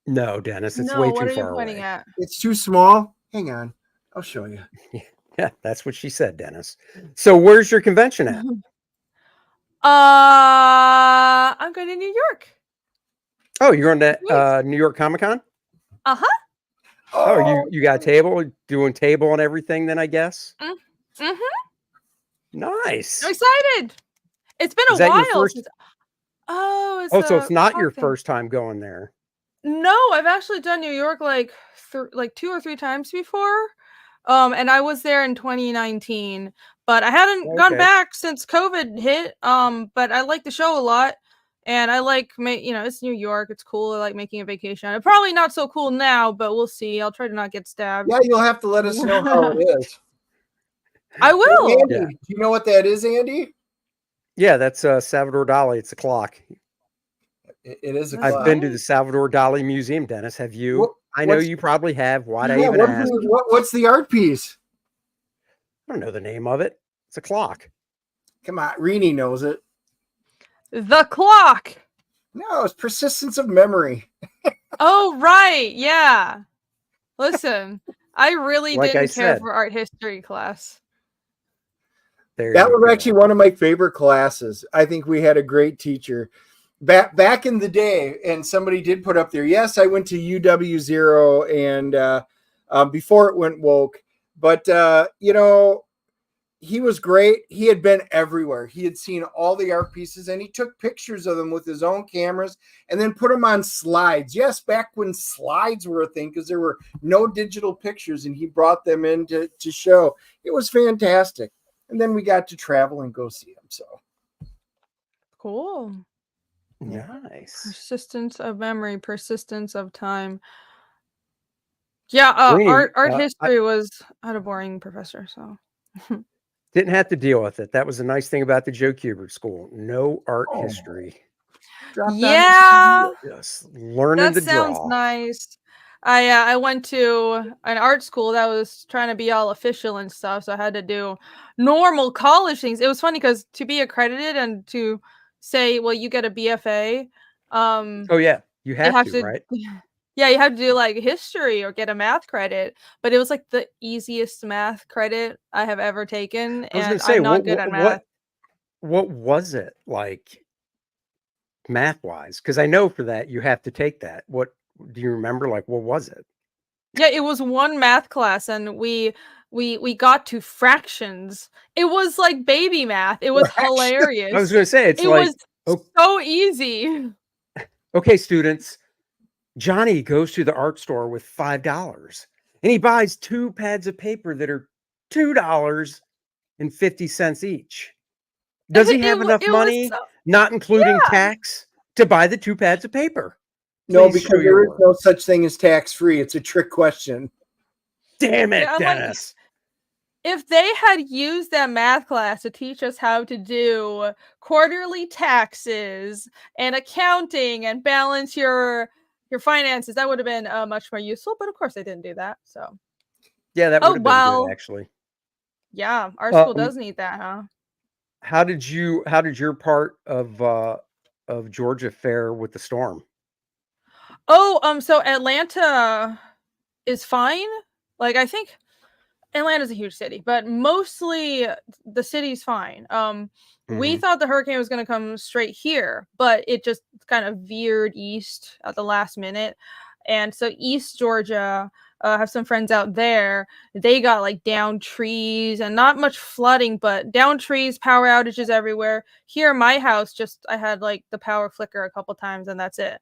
Speaker 7: No, Dennis, it's
Speaker 9: No,
Speaker 7: way
Speaker 9: what
Speaker 7: too
Speaker 9: are you
Speaker 7: far
Speaker 9: pointing
Speaker 7: away.
Speaker 9: at?
Speaker 2: It's too small. Hang on. I'll show you.
Speaker 7: Yeah, that's what she said, Dennis. So where's your convention at?
Speaker 9: I'm going to New York.
Speaker 7: Oh, you're on that New York Comic Con?
Speaker 9: Uh-huh.
Speaker 7: Oh, you got a table, doing table and everything then, I guess?
Speaker 9: Mm-hmm.
Speaker 7: Nice.
Speaker 9: I'm excited. It's been
Speaker 7: Is
Speaker 9: a
Speaker 7: that your
Speaker 9: while
Speaker 7: first-
Speaker 9: since. Oh,
Speaker 7: so it's not your
Speaker 9: thing.
Speaker 7: first time going there.
Speaker 9: No, I've actually done New York like 2 or 3 times before. And I was there in 2019, but I hadn't gone back since COVID hit. But I like the show a lot, and I like it's New York. It's cool. I like making a vacation. It's probably not so cool now, but we'll see. I'll try to not get stabbed.
Speaker 2: Yeah, you'll have to let us know how it is.
Speaker 9: I will.
Speaker 2: Hey, Andy,
Speaker 7: Yeah.
Speaker 2: do you know what that is, Andy?
Speaker 7: Yeah, that's Salvador Dali. It's a clock.
Speaker 2: It is a
Speaker 9: That's
Speaker 2: clock.
Speaker 7: I've been to the Salvador Dali Museum, Dennis. Have you? I know
Speaker 2: what's-
Speaker 7: you probably have. Why'd I
Speaker 2: Yeah,
Speaker 7: even ask?
Speaker 2: what's the art piece?
Speaker 7: I don't know the name of it. It's a clock.
Speaker 2: Come on, Rini knows it.
Speaker 9: The clock.
Speaker 2: No, it's persistence of memory.
Speaker 9: Oh, right. Yeah. Listen, I really
Speaker 7: Like I
Speaker 9: didn't care
Speaker 7: said.
Speaker 9: for art history class.
Speaker 7: There
Speaker 2: That
Speaker 7: you
Speaker 2: was
Speaker 7: go.
Speaker 2: actually one of my favorite classes. I think we had a great teacher back in the day, and somebody did put up there. Yes, I went to UW0 and before it went woke, but he was great. He had been everywhere. He had seen all the art pieces, and he took pictures of them with his own cameras and then put them on slides. Yes, back when slides were a thing, because there were no digital pictures, and he brought them in to show. It was fantastic. And then we got to travel and go see him. So
Speaker 9: Cool.
Speaker 7: Nice.
Speaker 9: Persistence of memory, persistence of time. Yeah,
Speaker 7: Rini,
Speaker 9: art history was I had a boring professor, so
Speaker 7: Didn't have to deal with it. That was the nice thing about the Joe Kubert School. No art history.
Speaker 9: yeah,
Speaker 7: Just learning
Speaker 9: that
Speaker 7: to
Speaker 9: sounds
Speaker 7: draw.
Speaker 9: nice. I went to an art school that was trying to be all official and stuff, so I had to do normal college things. It was funny because to be accredited and to say, well, you get a BFA,
Speaker 7: Oh yeah, you have to, right?
Speaker 9: Yeah, you have to do like history or get a math credit, but it was like the easiest math credit I have ever taken,
Speaker 7: I was
Speaker 9: and
Speaker 7: gonna say,
Speaker 9: I'm not good at math.
Speaker 7: what was it like math wise? Because I know for that you have to take that. What do you remember? Like, what was it?
Speaker 9: Yeah, it was one math class, and we got to fractions. It was like baby math. It was
Speaker 7: I was
Speaker 9: hilarious.
Speaker 7: going to say, it's
Speaker 9: It
Speaker 7: like,
Speaker 9: was
Speaker 7: oh,
Speaker 9: so easy.
Speaker 7: okay, students, Johnny goes to the art store with $5 and he buys 2 pads of paper that are $2.50 each. Does he have enough
Speaker 9: It was
Speaker 7: money,
Speaker 9: so,
Speaker 7: not including
Speaker 9: yeah.
Speaker 7: tax, to buy the 2 pads of paper?
Speaker 2: No,
Speaker 7: Please show
Speaker 2: because
Speaker 7: your
Speaker 2: there is
Speaker 7: work.
Speaker 2: no such thing as tax-free. It's a trick question.
Speaker 7: Damn it,
Speaker 9: Yeah, I'm like,
Speaker 7: Dennis.
Speaker 9: if they had used that math class to teach us how to do quarterly taxes and accounting and balance your finances, that would have been much more useful. But of course, they didn't do that. So,
Speaker 7: Yeah, that would
Speaker 9: oh
Speaker 7: have been good,
Speaker 9: well,
Speaker 7: actually.
Speaker 9: yeah, our school
Speaker 7: Um,
Speaker 9: does need that, huh?
Speaker 7: how did your part of Georgia fare with the storm?
Speaker 9: Oh, so Atlanta is fine. Like, I think Atlanta's a huge city, but mostly the city's fine. We
Speaker 7: Mhm.
Speaker 9: thought the hurricane was going to come straight here, but it just kind of veered east at the last minute. And so East Georgia, have some friends out there. They got like down trees and not much flooding, but down trees, power outages everywhere. Here in my house, just I had like the power flicker a couple times and that's it.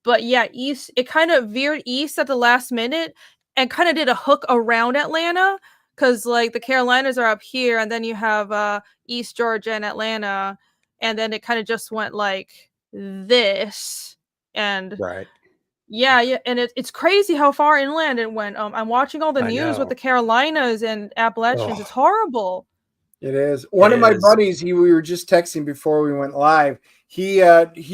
Speaker 9: But yeah, east, it kind of veered east at the last minute and kind of did a hook around Atlanta because like the Carolinas are up here, and then you have East Georgia and Atlanta, and then it kind of just went like this, and
Speaker 7: Right.
Speaker 9: yeah, and it's crazy how far inland it went. I'm watching all the
Speaker 7: I
Speaker 9: news with the
Speaker 7: know.
Speaker 9: Carolinas and Appalachians. It's
Speaker 7: Oh,
Speaker 9: horrible.
Speaker 2: It is.
Speaker 7: it
Speaker 2: One of my
Speaker 7: is.
Speaker 2: buddies, we were just texting before we went live. He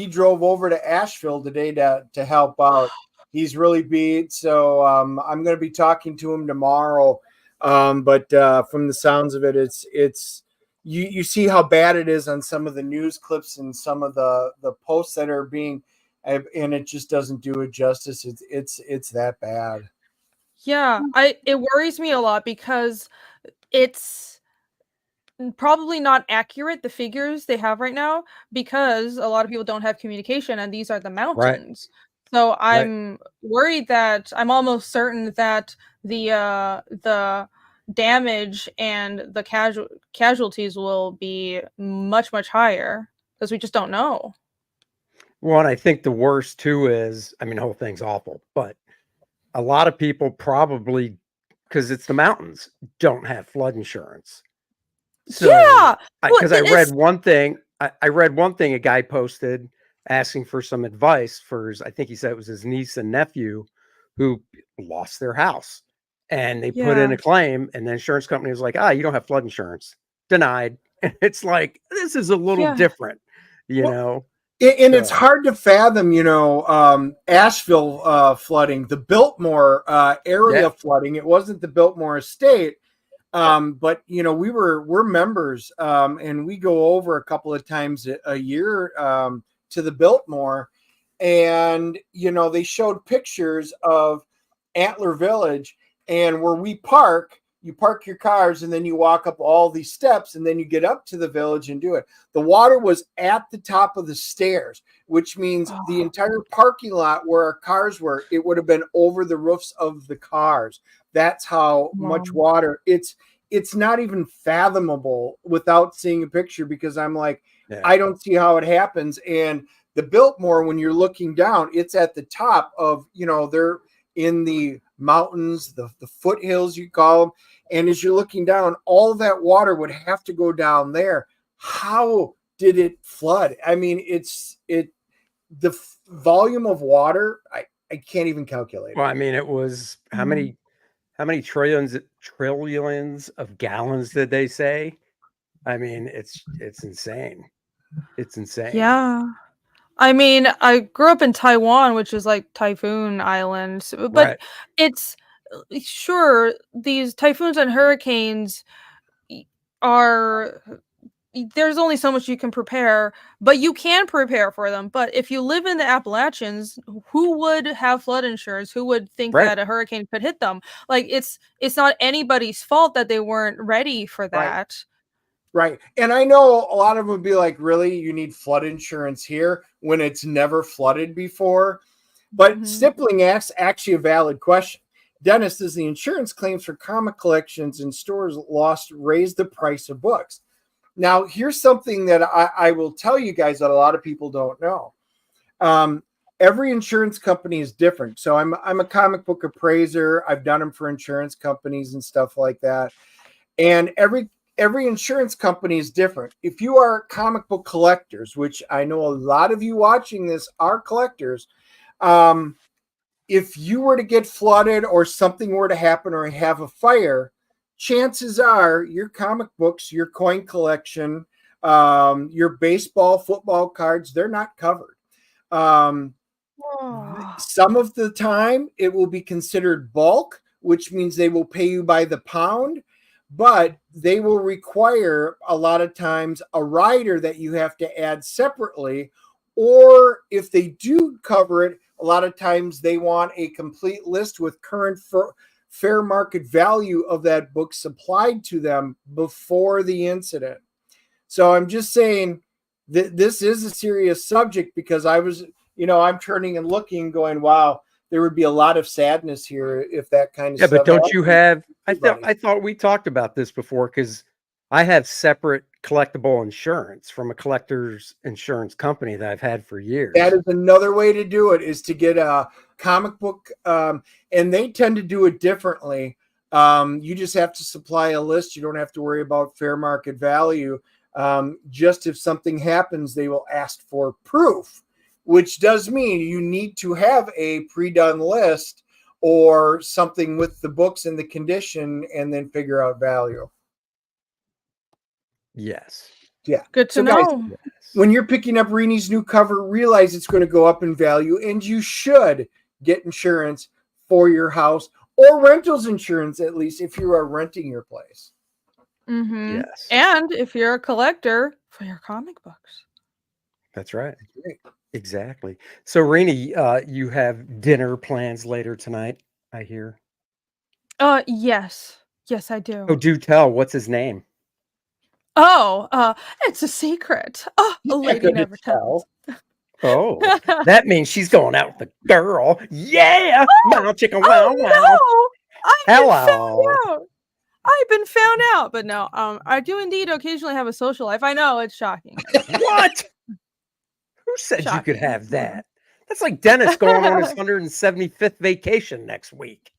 Speaker 2: drove over to Asheville today to help out. He's really beat, so I'm going to be talking to him tomorrow. But from the sounds of it, it's you see how bad it is on some of the news clips and some of the posts that are being, and it just doesn't do it justice. It's that bad.
Speaker 9: Yeah, it worries me a lot because it's probably not accurate, the figures they have right now, because a lot of people don't have communication and these are the
Speaker 7: Right.
Speaker 9: mountains. So
Speaker 7: Right.
Speaker 9: I'm worried that I'm almost certain that the damage and the casualties will be much much higher because we just don't know.
Speaker 7: Well, and I think the worst too is, I mean, the whole thing's awful, but a lot of people probably, because it's the mountains, don't have flood insurance. So,
Speaker 9: Yeah. Well,
Speaker 7: because I read one thing a guy posted asking for some advice for his, I think he said it was his niece and nephew who lost their house, and they put in
Speaker 9: yeah.
Speaker 7: a claim, and the insurance company was like, you don't have flood insurance, denied. And it's like, this is a little
Speaker 9: Yeah.
Speaker 7: different, you
Speaker 2: Well,
Speaker 7: know?
Speaker 2: and it's
Speaker 7: So,
Speaker 2: hard to fathom, Asheville flooding, the Biltmore area
Speaker 7: yeah,
Speaker 2: flooding. It wasn't the Biltmore estate, but we're members, and we go over a couple of times a year to the Biltmore, and they showed pictures of Antler Village, and where we park. You park your cars and then you walk up all these steps and then you get up to the village and do it. The water was at the top of the stairs, which means the entire parking lot where our cars were, it would have been over the roofs of the cars. That's how much
Speaker 9: Wow.
Speaker 2: water. It's not even fathomable without seeing a picture, because I'm like,
Speaker 7: yeah,
Speaker 2: I don't see how it happens. And the Biltmore, when you're looking down, it's at the top of, they're in the mountains, the foothills, you call them. And as you're looking down, all that water would have to go down there. How did it flood? I mean, the volume of water, I can't even calculate
Speaker 7: well,
Speaker 2: it.
Speaker 7: I mean, it was
Speaker 9: Mm.
Speaker 7: how many trillions of gallons did they say? I mean, it's insane. It's insane.
Speaker 9: Yeah. I mean, I grew up in Taiwan, which is like Typhoon Island, but
Speaker 7: Right.
Speaker 9: it's sure these typhoons and hurricanes y- are there's only so much you can prepare, but you can prepare for them. But if you live in the Appalachians, who would have flood insurance? Who would think
Speaker 7: Right.
Speaker 9: that a hurricane could hit them? Like it's not anybody's fault that they weren't ready for
Speaker 2: Right.
Speaker 9: that.
Speaker 2: Right. And I know a lot of them would be like, really, you need flood insurance here when it's never flooded before. But Stippling asks actually a valid question. Dennis, does the insurance claims for comic collections and stores lost raise the price of books? Now, here's something that I will tell you guys that a lot of people don't know. Every insurance company is different. So I'm a comic book appraiser. I've done them for insurance companies and stuff like that. And every insurance company is different. If you are comic book collectors, which I know a lot of you watching this are collectors, if you were to get flooded or something were to happen or have a fire, chances are your comic books, your coin collection, your baseball, football cards, they're not covered. Some of the time it will be considered bulk, which means they will pay you by the pound, but they will require a lot of times a rider that you have to add separately. Or if they do cover it, a lot of times they want a complete list with current fair market value of that book supplied to them before the incident. So I'm just saying that this is a serious subject, because I was, I'm turning and looking going, wow, there would be a lot of sadness here if that kind of stuff.
Speaker 7: Yeah, but don't you have, I thought we talked about this before, because I have separate collectible insurance from a collector's insurance company that I've had for years.
Speaker 2: That is another way to do it, is to get a comic book, and they tend to do it differently. You just have to supply a list. You don't have to worry about fair market value. Just if something happens, they will ask for proof, which does mean you need to have a pre-done list or something with the books and the condition, and then figure out value.
Speaker 7: Yes.
Speaker 2: Yeah.
Speaker 9: Good to know.
Speaker 2: Guys, when you're picking up Renee's new cover, realize it's going to go up in value, and you should get insurance for your house, or rentals insurance, at least if you are renting your place.
Speaker 7: Yes.
Speaker 9: And if you're a collector, for your comic books.
Speaker 7: That's right. Exactly. So, Renee, you have dinner plans later tonight, I hear.
Speaker 9: Yes. Yes, I do.
Speaker 7: Oh, do tell. What's his name?
Speaker 9: Oh, it's a secret. Oh, a lady never tells.
Speaker 7: Oh, that means she's going out with the girl. Yeah. Wow, chicken, wow, wow.
Speaker 9: Hello. I've been found out, but no, I do indeed occasionally have a social life. I know, it's shocking.
Speaker 7: What? Who said you could have that? That's like Dennis going on his 175th vacation next week.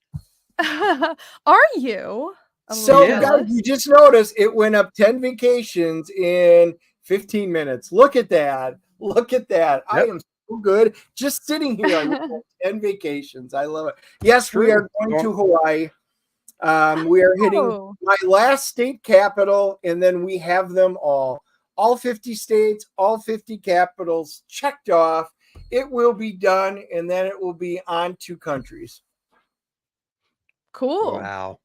Speaker 9: Are you?
Speaker 2: So, guys, you just noticed it went up 10 vacations in 15 minutes. Look at that. Look at that. Yep. I am so good just sitting here on 10 vacations. I love it. Yes, we are going to Hawaii. We are hitting my last state capital, and then we have them all 50 states, all 50 capitals checked off. It will be done, and then it will be on 2 countries.
Speaker 9: Cool.
Speaker 7: Wow.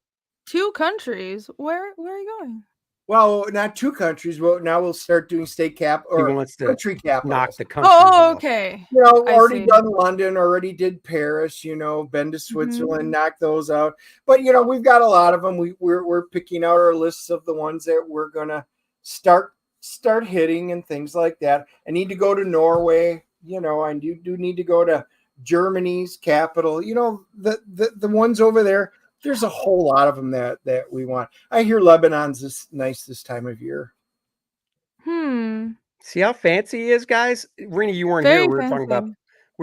Speaker 9: 2 countries. Where are you going?
Speaker 2: Well, not 2 countries. Well, now we'll start doing state cap or country capitals.
Speaker 7: Knock the country.
Speaker 9: Oh, okay.
Speaker 2: Already done London, already did Paris, been to Switzerland, knocked those out. But we've got a lot of them. We're picking out our lists of the ones that we're gonna start hitting and things like that. I need to go to Norway. I do need to go to Germany's capital. The ones over there. There's a whole lot of them that we want. I hear Lebanon's nice this time of year.
Speaker 7: See how fancy he is, guys? Renee, you weren't here. We were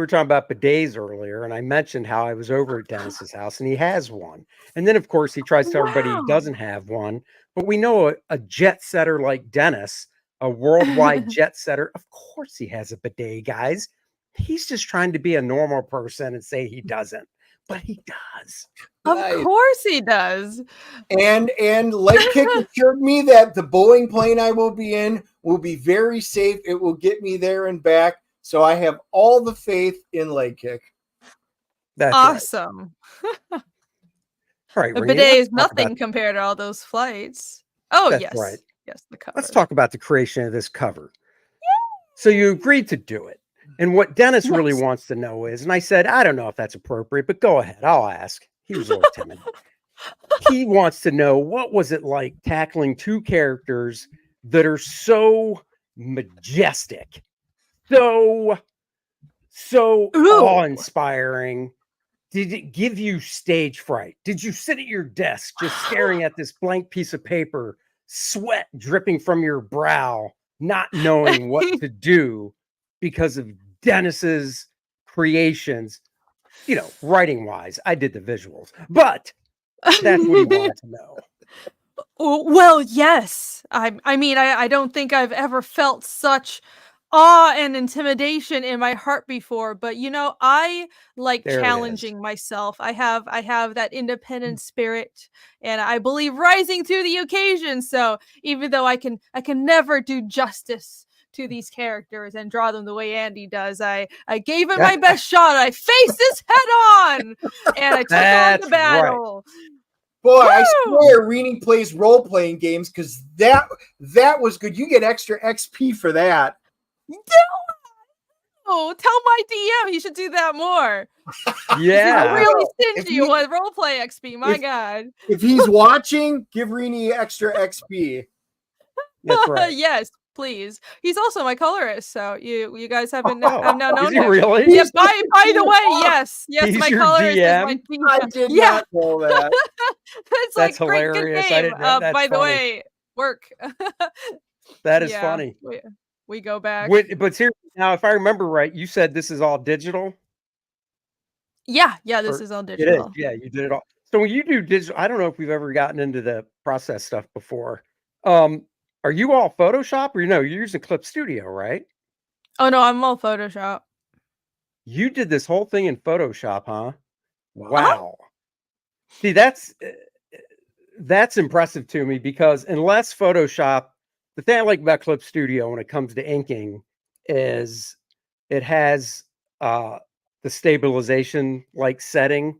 Speaker 7: talking about bidets earlier, and I mentioned how I was over at Dennis's house, and he has one. And then, of course, he tries to tell everybody he doesn't have one. But we know a jet setter like Dennis, a worldwide jet setter, of course he has a bidet, guys. He's just trying to be a normal person and say he doesn't. But he does.
Speaker 9: Of course he does.
Speaker 2: And Leg Kick assured me that the Boeing plane I will be in will be very safe. It will get me there and back. So I have all the faith in Leg Kick.
Speaker 7: That's
Speaker 9: awesome.
Speaker 7: Right. All right,
Speaker 9: a bidet is nothing compared to all those flights. Oh,
Speaker 7: that's
Speaker 9: yes.
Speaker 7: Right.
Speaker 9: Yes, the cover.
Speaker 7: Let's talk about the creation of this cover. Yay! So you agreed to do it. And what Dennis really wants to know is, and I said, I don't know if that's appropriate, but go ahead. I'll ask. He was a little timid. He wants to know, what was it like tackling 2 characters that are so majestic, so so
Speaker 9: Ooh.
Speaker 7: awe-inspiring. Did it give you stage fright? Did you sit at your desk just staring at this blank piece of paper, sweat dripping from your brow, not knowing what to do because of Dennis's creations? You know, writing wise, I did the visuals, but that's what he wanted to know.
Speaker 9: Well, yes. I mean, I don't think I've ever felt such awe and intimidation in my heart before, but you know, I like
Speaker 7: There it is.
Speaker 9: challenging myself. I have that independent spirit, and I believe rising to the occasion. So even though I can never do justice to these characters and draw them the way Andy does, I gave it my best shot. I faced this head on, and I took on
Speaker 7: That's
Speaker 9: the battle.
Speaker 2: Boy, I
Speaker 9: Woo!
Speaker 2: swear Reenie plays role-playing games because that was good. You get extra XP for that.
Speaker 9: Oh, tell my DM he should do that more.
Speaker 7: Yeah.
Speaker 9: I'm really
Speaker 2: If
Speaker 9: stingy
Speaker 2: he-
Speaker 9: with roleplay XP. My
Speaker 2: if-
Speaker 9: God.
Speaker 2: If he's watching, give Reenie extra XP.
Speaker 7: That's right.
Speaker 9: Yes, please. He's also my colorist, so you guys haven't
Speaker 7: Oh,
Speaker 9: have now known
Speaker 7: is he
Speaker 9: him.
Speaker 7: really?
Speaker 9: Yeah. By the way, yes,
Speaker 7: He's
Speaker 9: my
Speaker 7: your
Speaker 9: colorist is
Speaker 7: DM?
Speaker 9: my DM.
Speaker 2: I did
Speaker 9: Yeah.
Speaker 2: not know that.
Speaker 9: It's
Speaker 7: That's
Speaker 9: like great, good
Speaker 7: hilarious. I
Speaker 9: game.
Speaker 7: didn't know. That's
Speaker 9: By the
Speaker 7: funny.
Speaker 9: way, work.
Speaker 7: That is
Speaker 9: Yeah,
Speaker 7: funny.
Speaker 9: we go back.
Speaker 7: But seriously, now, if I remember right, you said this is all digital.
Speaker 9: Yeah, this
Speaker 7: Or-
Speaker 9: is all
Speaker 7: It is.
Speaker 9: digital.
Speaker 7: Yeah, you did it all. So when you do digital, I don't know if we've ever gotten into the process stuff before. Are you all Photoshop or you're using Clip Studio, right?
Speaker 9: Oh no, I'm all Photoshop.
Speaker 7: You did this whole thing in Photoshop, huh? Wow. See, that's impressive to me because unless Photoshop, the thing I like about Clip Studio when it comes to inking is it has the stabilization like setting.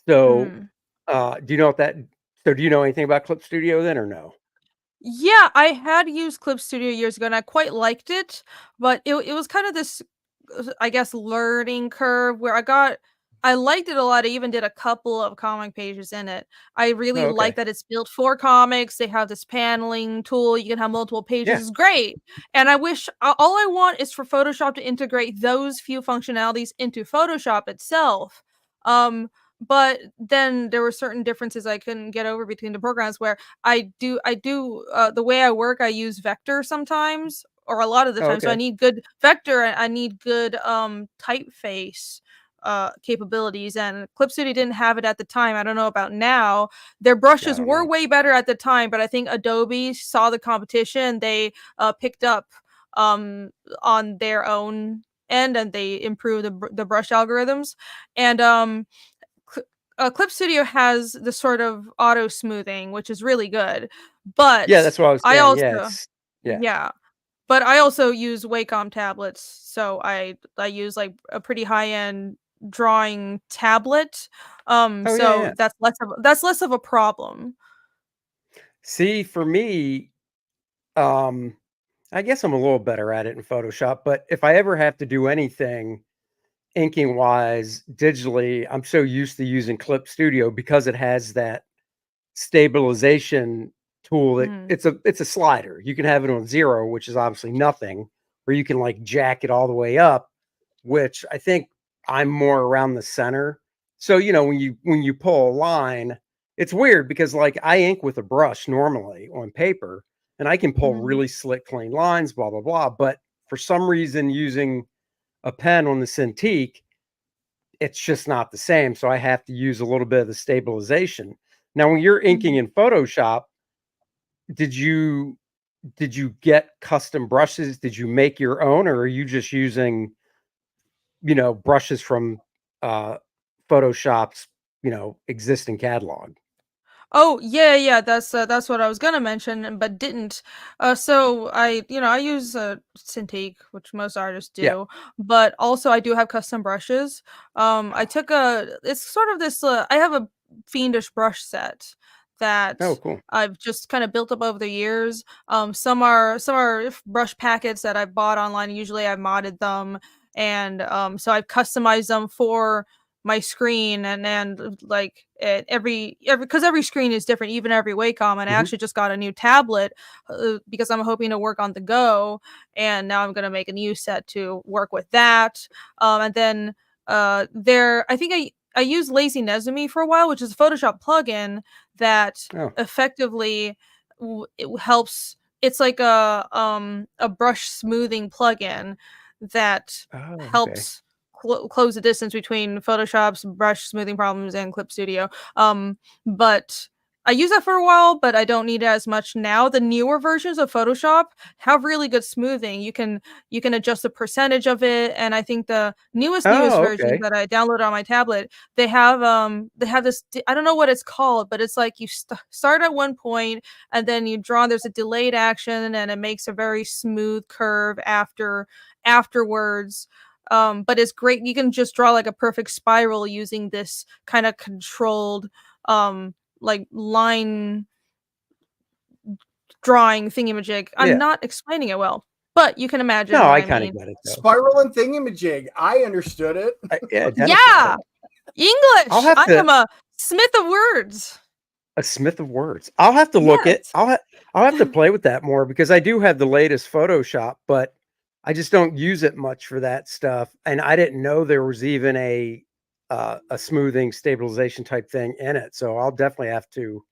Speaker 7: So do you know what that so do you know anything about Clip Studio then or no?
Speaker 9: Yeah, I had used Clip Studio years ago and I quite liked it, but it was kind of this, I guess, learning curve where I liked it a lot. I even did a couple of comic pages in it. I really
Speaker 7: Oh, okay.
Speaker 9: like that it's built for comics. They have this paneling tool. You can have multiple pages.
Speaker 7: Yeah.
Speaker 9: It's great. And I wish all I want is for Photoshop to integrate those few functionalities into Photoshop itself. But then there were certain differences I couldn't get over between the programs where I do the way I work, I use vector sometimes or a lot of the
Speaker 7: Oh,
Speaker 9: time. So I
Speaker 7: okay.
Speaker 9: need good vector and I need good typeface capabilities, and Clip Studio didn't have it at the time. I don't know about now. Their brushes
Speaker 7: don't
Speaker 9: were
Speaker 7: know.
Speaker 9: way better at the time, but I think Adobe saw the competition. They picked up on their own end and they improved the brush algorithms. And Clip Studio has the sort of auto smoothing, which is really good. But
Speaker 7: Yeah, that's what I was
Speaker 9: I
Speaker 7: saying.
Speaker 9: also
Speaker 7: Yeah, it's
Speaker 9: yeah. But I also use Wacom tablets, so I use like a pretty high end drawing tablet.
Speaker 7: Oh,
Speaker 9: So
Speaker 7: yeah.
Speaker 9: that's less of a problem.
Speaker 7: See, for me, I guess I'm a little better at it in Photoshop, but if I ever have to do anything inking wise digitally, I'm so used to using Clip Studio because it has that stabilization tool that it's a slider. You can have it on 0, which is obviously nothing, or you can like jack it all the way up, which I think I'm more around the center. So, when you pull a line, it's weird because like I ink with a brush normally on paper and I can pull really slick clean lines, blah blah blah, but for some reason using a pen on the Cintiq, it's just not the same. So I have to use a little bit of the stabilization. Now, when you're inking in Photoshop, did you get custom brushes? Did you make your own, or are you just using, brushes from Photoshop's, existing catalog?
Speaker 9: Oh yeah, that's what I was gonna mention, but didn't. So I use Cintiq, which most artists
Speaker 7: Yeah.
Speaker 9: do, but also I do have custom brushes. I took it's sort of this. I have a fiendish brush set that
Speaker 7: Oh, cool.
Speaker 9: I've just kind of built up over the years. Some are brush packets that I bought online. Usually I've modded them, and so I've customized them for my screen and like every because every screen is different, even every Wacom. And I actually just got a new tablet because I'm hoping to work on the go, and now I'm going to make a new set to work with that. And then I think I used Lazy Nezumi for a while, which is a Photoshop plugin that effectively it helps. It's like a brush smoothing plugin that helps close the distance between Photoshop's brush smoothing problems and Clip Studio. But I use that for a while, but I don't need it as much now. The newer versions of Photoshop have really good smoothing. You can adjust the percentage of it, and I think the newest version that I downloaded on my tablet, they have this, I don't know what it's called, but it's like you start at one point and then you draw. There's a delayed action, and it makes a very smooth curve afterwards. But it's great. You can just draw like a perfect spiral using this kind of controlled like line drawing thingamajig. I'm not explaining it well, but you can imagine.
Speaker 7: No, I
Speaker 9: kind of
Speaker 7: get it. Though.
Speaker 2: Spiral and thingamajig. I understood it.
Speaker 9: Yeah. English. I am a smith of words.
Speaker 7: A smith of words. I'll have to look at. I'll have to play with that more because I do have the latest Photoshop, but I just don't use it much for that stuff. And I didn't know there was even a smoothing stabilization type thing in it. So I'll definitely have to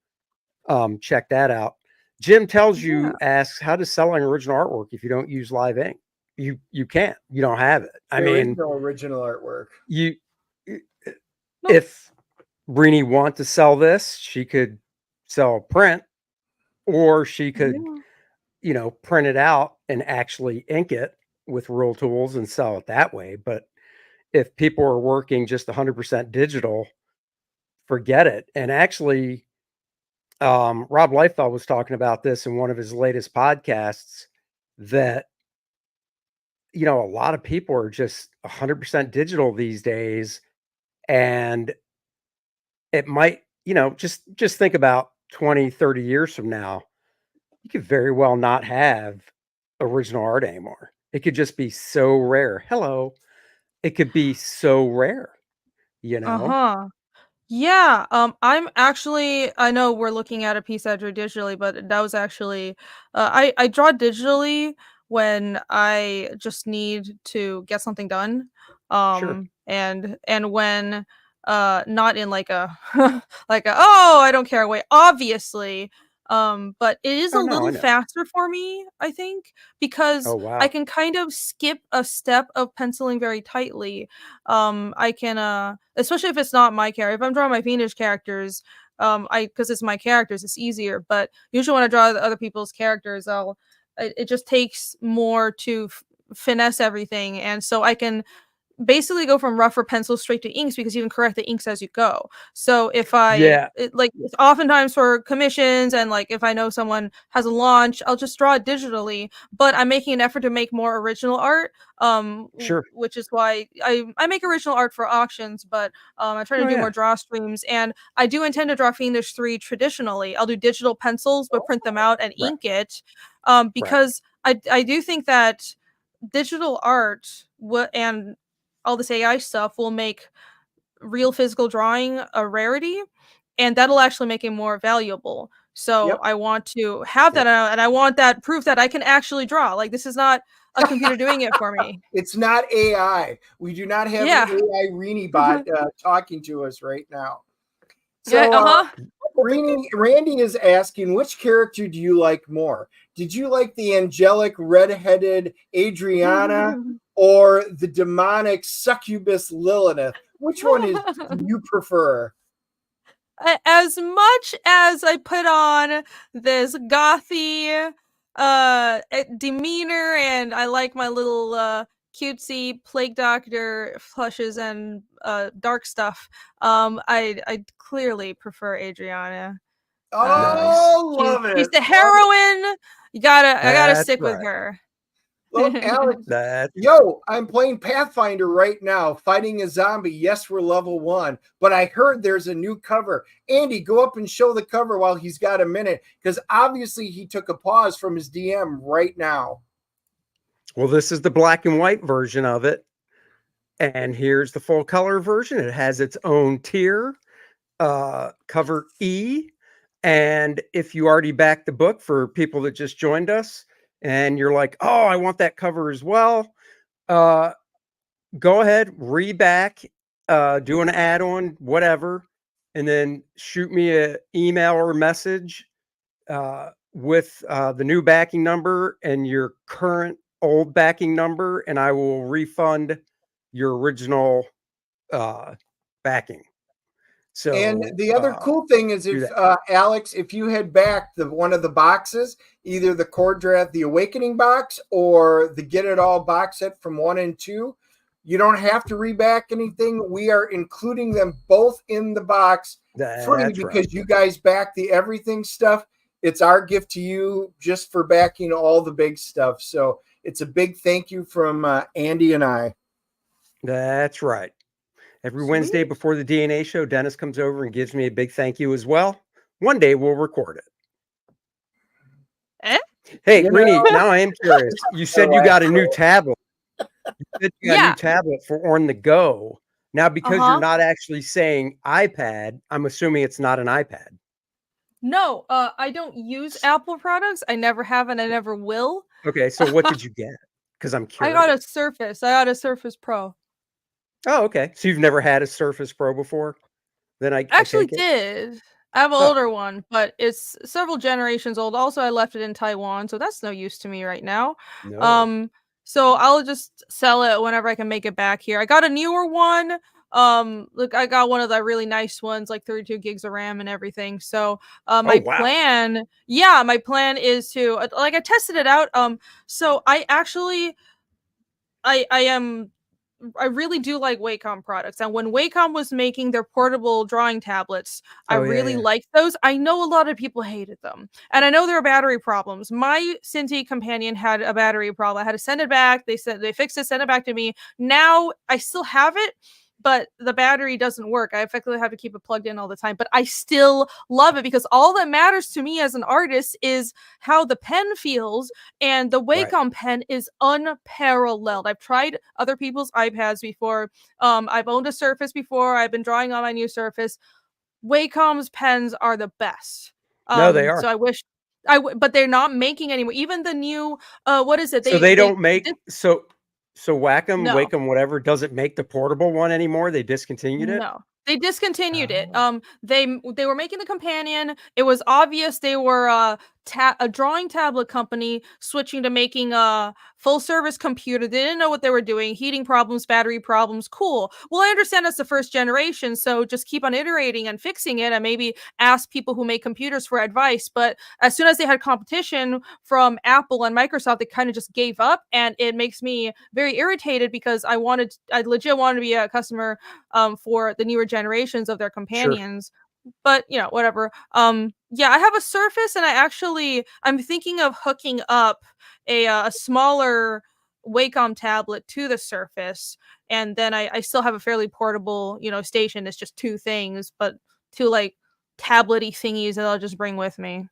Speaker 7: check that out. Jim tells you, asks, how does selling original artwork if you don't use live ink? You can't. You don't have it.
Speaker 2: There is no original artwork.
Speaker 7: If Rini want to sell this, she could sell a print, or she could, print it out and actually ink it with Rule Tools and sell it that way. But if people are working just 100% digital, forget it. And actually, Rob Liefeld was talking about this in one of his latest podcasts, that, a lot of people are just 100% digital these days. And it might, just think about 20, 30 years from now, you could very well not have original art anymore. It could just be so rare. It could be so rare,
Speaker 9: Yeah. I'm actually, I know we're looking at a piece I drew digitally, but that was actually, I draw digitally when I just need to get something done. And when, not in like a, oh, I don't care way, obviously. But it is a little faster for me, I think, because I can kind of skip a step of penciling very tightly. I can, especially if it's not my character. If I'm drawing my fiendish characters, because it's my characters, it's easier. But usually when I draw other people's characters, it just takes more to finesse everything, and so I can basically go from rougher pencils straight to inks, because you can correct the inks as you go. So if it's oftentimes for commissions, and like if I know someone has a launch, I'll just draw it digitally, but I'm making an effort to make more original art, which is why I make original art for auctions, but I try to do more draw streams, and I do intend to draw Fiendish 3 traditionally. I'll do digital pencils but print them out and ink it, because I do think that digital art and all this AI stuff will make real physical drawing a rarity, and that'll actually make it more valuable. So I want to have that, and I want that proof that I can actually draw. Like, this is not a computer doing it for me.
Speaker 2: It's not AI. We do not have an AI Rini bot talking to us right now. So Randy is asking, which character do you like more? Did you like the angelic red-headed Adriana or the demonic succubus Lilith? Which one do you prefer?
Speaker 9: As much as I put on this gothy demeanor, and I like my little cutesy plague doctor flushes and dark stuff, I clearly prefer Adriana.
Speaker 2: Love it.
Speaker 9: She's the heroine. I gotta stick with her.
Speaker 2: Look, Alex, I'm playing Pathfinder right now, fighting a zombie. Yes, we're level 1, but I heard there's a new cover. Andy, go up and show the cover while he's got a minute, because obviously he took a pause from his DM right now.
Speaker 7: Well, this is the black and white version of it. And here's the full color version. It has its own tier, cover E. And if you already backed the book, for people that just joined us and you're like, oh, I want that cover as well, go ahead, reback, do an add-on, whatever, and then shoot me an email or message with the new backing number and your current old backing number, and I will refund your original backing. So,
Speaker 2: and the other cool thing is, if Alex, if you had backed one of the boxes, either the Kor-Drath the Awakening box or the Get It All box set from 1 and 2, you don't have to reback anything. We are including them both in the box free because you guys back the everything stuff. It's our gift to you just for backing all the big stuff. So it's a big thank you from Andy and I.
Speaker 7: That's right. Every Wednesday before the DNA show, Dennis comes over and gives me a big thank you as well. One day we'll record it. Hey, Rini, now I am curious. You said you got a new tablet. You said you got a new tablet for On the Go. Now, because you're not actually saying iPad, I'm assuming it's not an iPad.
Speaker 9: No, I don't use Apple products. I never have and I never will.
Speaker 7: Okay, so what did you get? Because I'm curious.
Speaker 9: I got a Surface. I got a Surface Pro.
Speaker 7: Oh, okay. So you've never had a Surface Pro before? Then I
Speaker 9: actually did. I have an older one, but it's several generations old. Also, I left it in Taiwan, so that's no use to me right now.
Speaker 7: No.
Speaker 9: So I'll just sell it whenever I can make it back here. I got a newer one. Look, I got one of the really nice ones, like 32 gigs of RAM and everything. So my plan is to like, I tested it out. So I actually I really do like Wacom products. And when Wacom was making their portable drawing tablets, I really liked those. I know a lot of people hated them. And I know there are battery problems. My Cintiq companion had a battery problem. I had to send it back. They said they fixed it, sent it back to me. Now I still have it, but the battery doesn't work. I effectively have to keep it plugged in all the time, but I still love it because all that matters to me as an artist is how the pen feels, and the Wacom pen is unparalleled. I've tried other people's iPads before. I've owned a Surface before. I've been drawing on my new Surface. Wacom's pens are the best.
Speaker 7: No, they are.
Speaker 9: So I wish but they're not making anymore. Even the new, what is it?
Speaker 7: So they don't make, so Wacom, whatever, doesn't make the portable one anymore. They discontinued it.
Speaker 9: No, they discontinued it. They were making the companion. It was obvious they were a drawing tablet company switching to making a full service computer. They didn't know what they were doing. Heating problems, battery problems. Cool. Well, I understand that's the first generation, so just keep on iterating and fixing it, and maybe ask people who make computers for advice. But as soon as they had competition from Apple and Microsoft, they kind of just gave up, and it makes me very irritated because I legit wanted to be a customer for the newer generations of their companions. But whatever. I have a Surface, and I'm thinking of hooking up a smaller Wacom tablet to the Surface, and then I still have a fairly portable station. It's just two things, but two like tablet-y thingies that I'll just bring with me.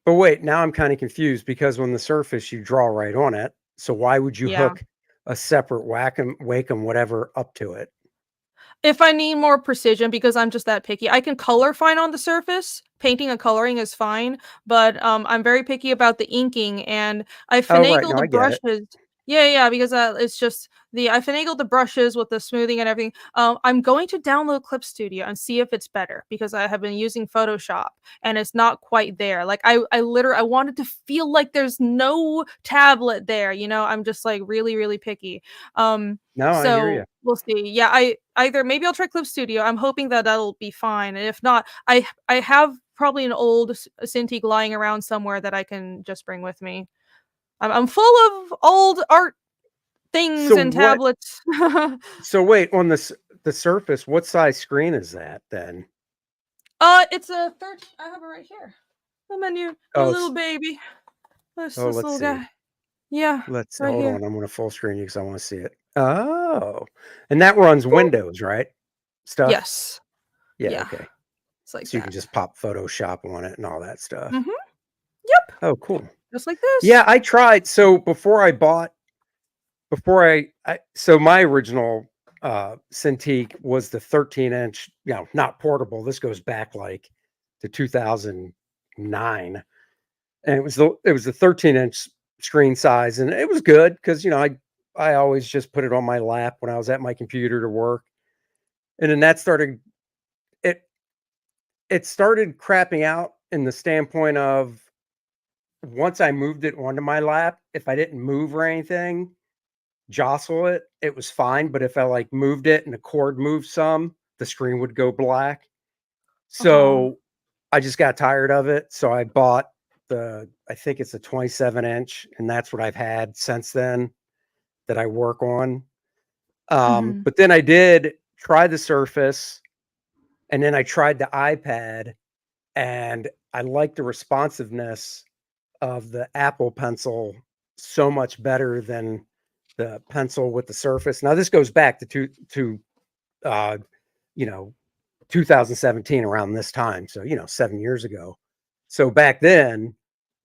Speaker 7: But wait, now I'm kind of confused because on the Surface you draw right on it. So why would you hook a separate Wacom whatever up to it?
Speaker 9: If I need more precision, because I'm just that picky. I can color fine on the Surface. Painting and coloring is fine, but I'm very picky about the inking, and I finagle the brushes. Yeah, because it's just I finagled the brushes with the smoothing and everything. I'm going to download Clip Studio and see if it's better, because I have been using Photoshop and it's not quite there. Like I wanted to feel like there's no tablet there. I'm just like really, really picky.
Speaker 7: No, I hear you.
Speaker 9: We'll see. Yeah, maybe I'll try Clip Studio. I'm hoping that'll be fine, and if not, I have probably an old Cintiq lying around somewhere that I can just bring with me. I'm full of old art things and tablets.
Speaker 7: So wait, on the Surface, what size screen is that then?
Speaker 9: It's a 13. I have it right here. The menu, little baby. This little guy. Yeah.
Speaker 7: Hold on. I'm going to full screen you because I want to see it. Oh, and that runs Windows, right? Stuff.
Speaker 9: Yes.
Speaker 7: Yeah. Okay.
Speaker 9: It's like
Speaker 7: so you can just pop Photoshop on it and all that stuff.
Speaker 9: Mm-hmm. Yep.
Speaker 7: Oh, cool.
Speaker 9: Just like this.
Speaker 7: Yeah, I tried. So before I so my original Cintiq was the 13-inch, not portable. This goes back like to 2009, and it was the 13-inch screen size, and it was good because I always just put it on my lap when I was at my computer to work, and then that started it started crapping out in the standpoint of once I moved it onto my lap, if I didn't move or anything, jostle it, it was fine. But if I like moved it and the cord moved some, the screen would go black. So I just got tired of it. So I bought I think it's a 27-inch, and that's what I've had since then that I work on. But then I did try the Surface, and then I tried the iPad, and I like the responsiveness of the Apple Pencil so much better than the pencil with the Surface. Now this goes back to 2017, around this time. So, 7 years ago. So back then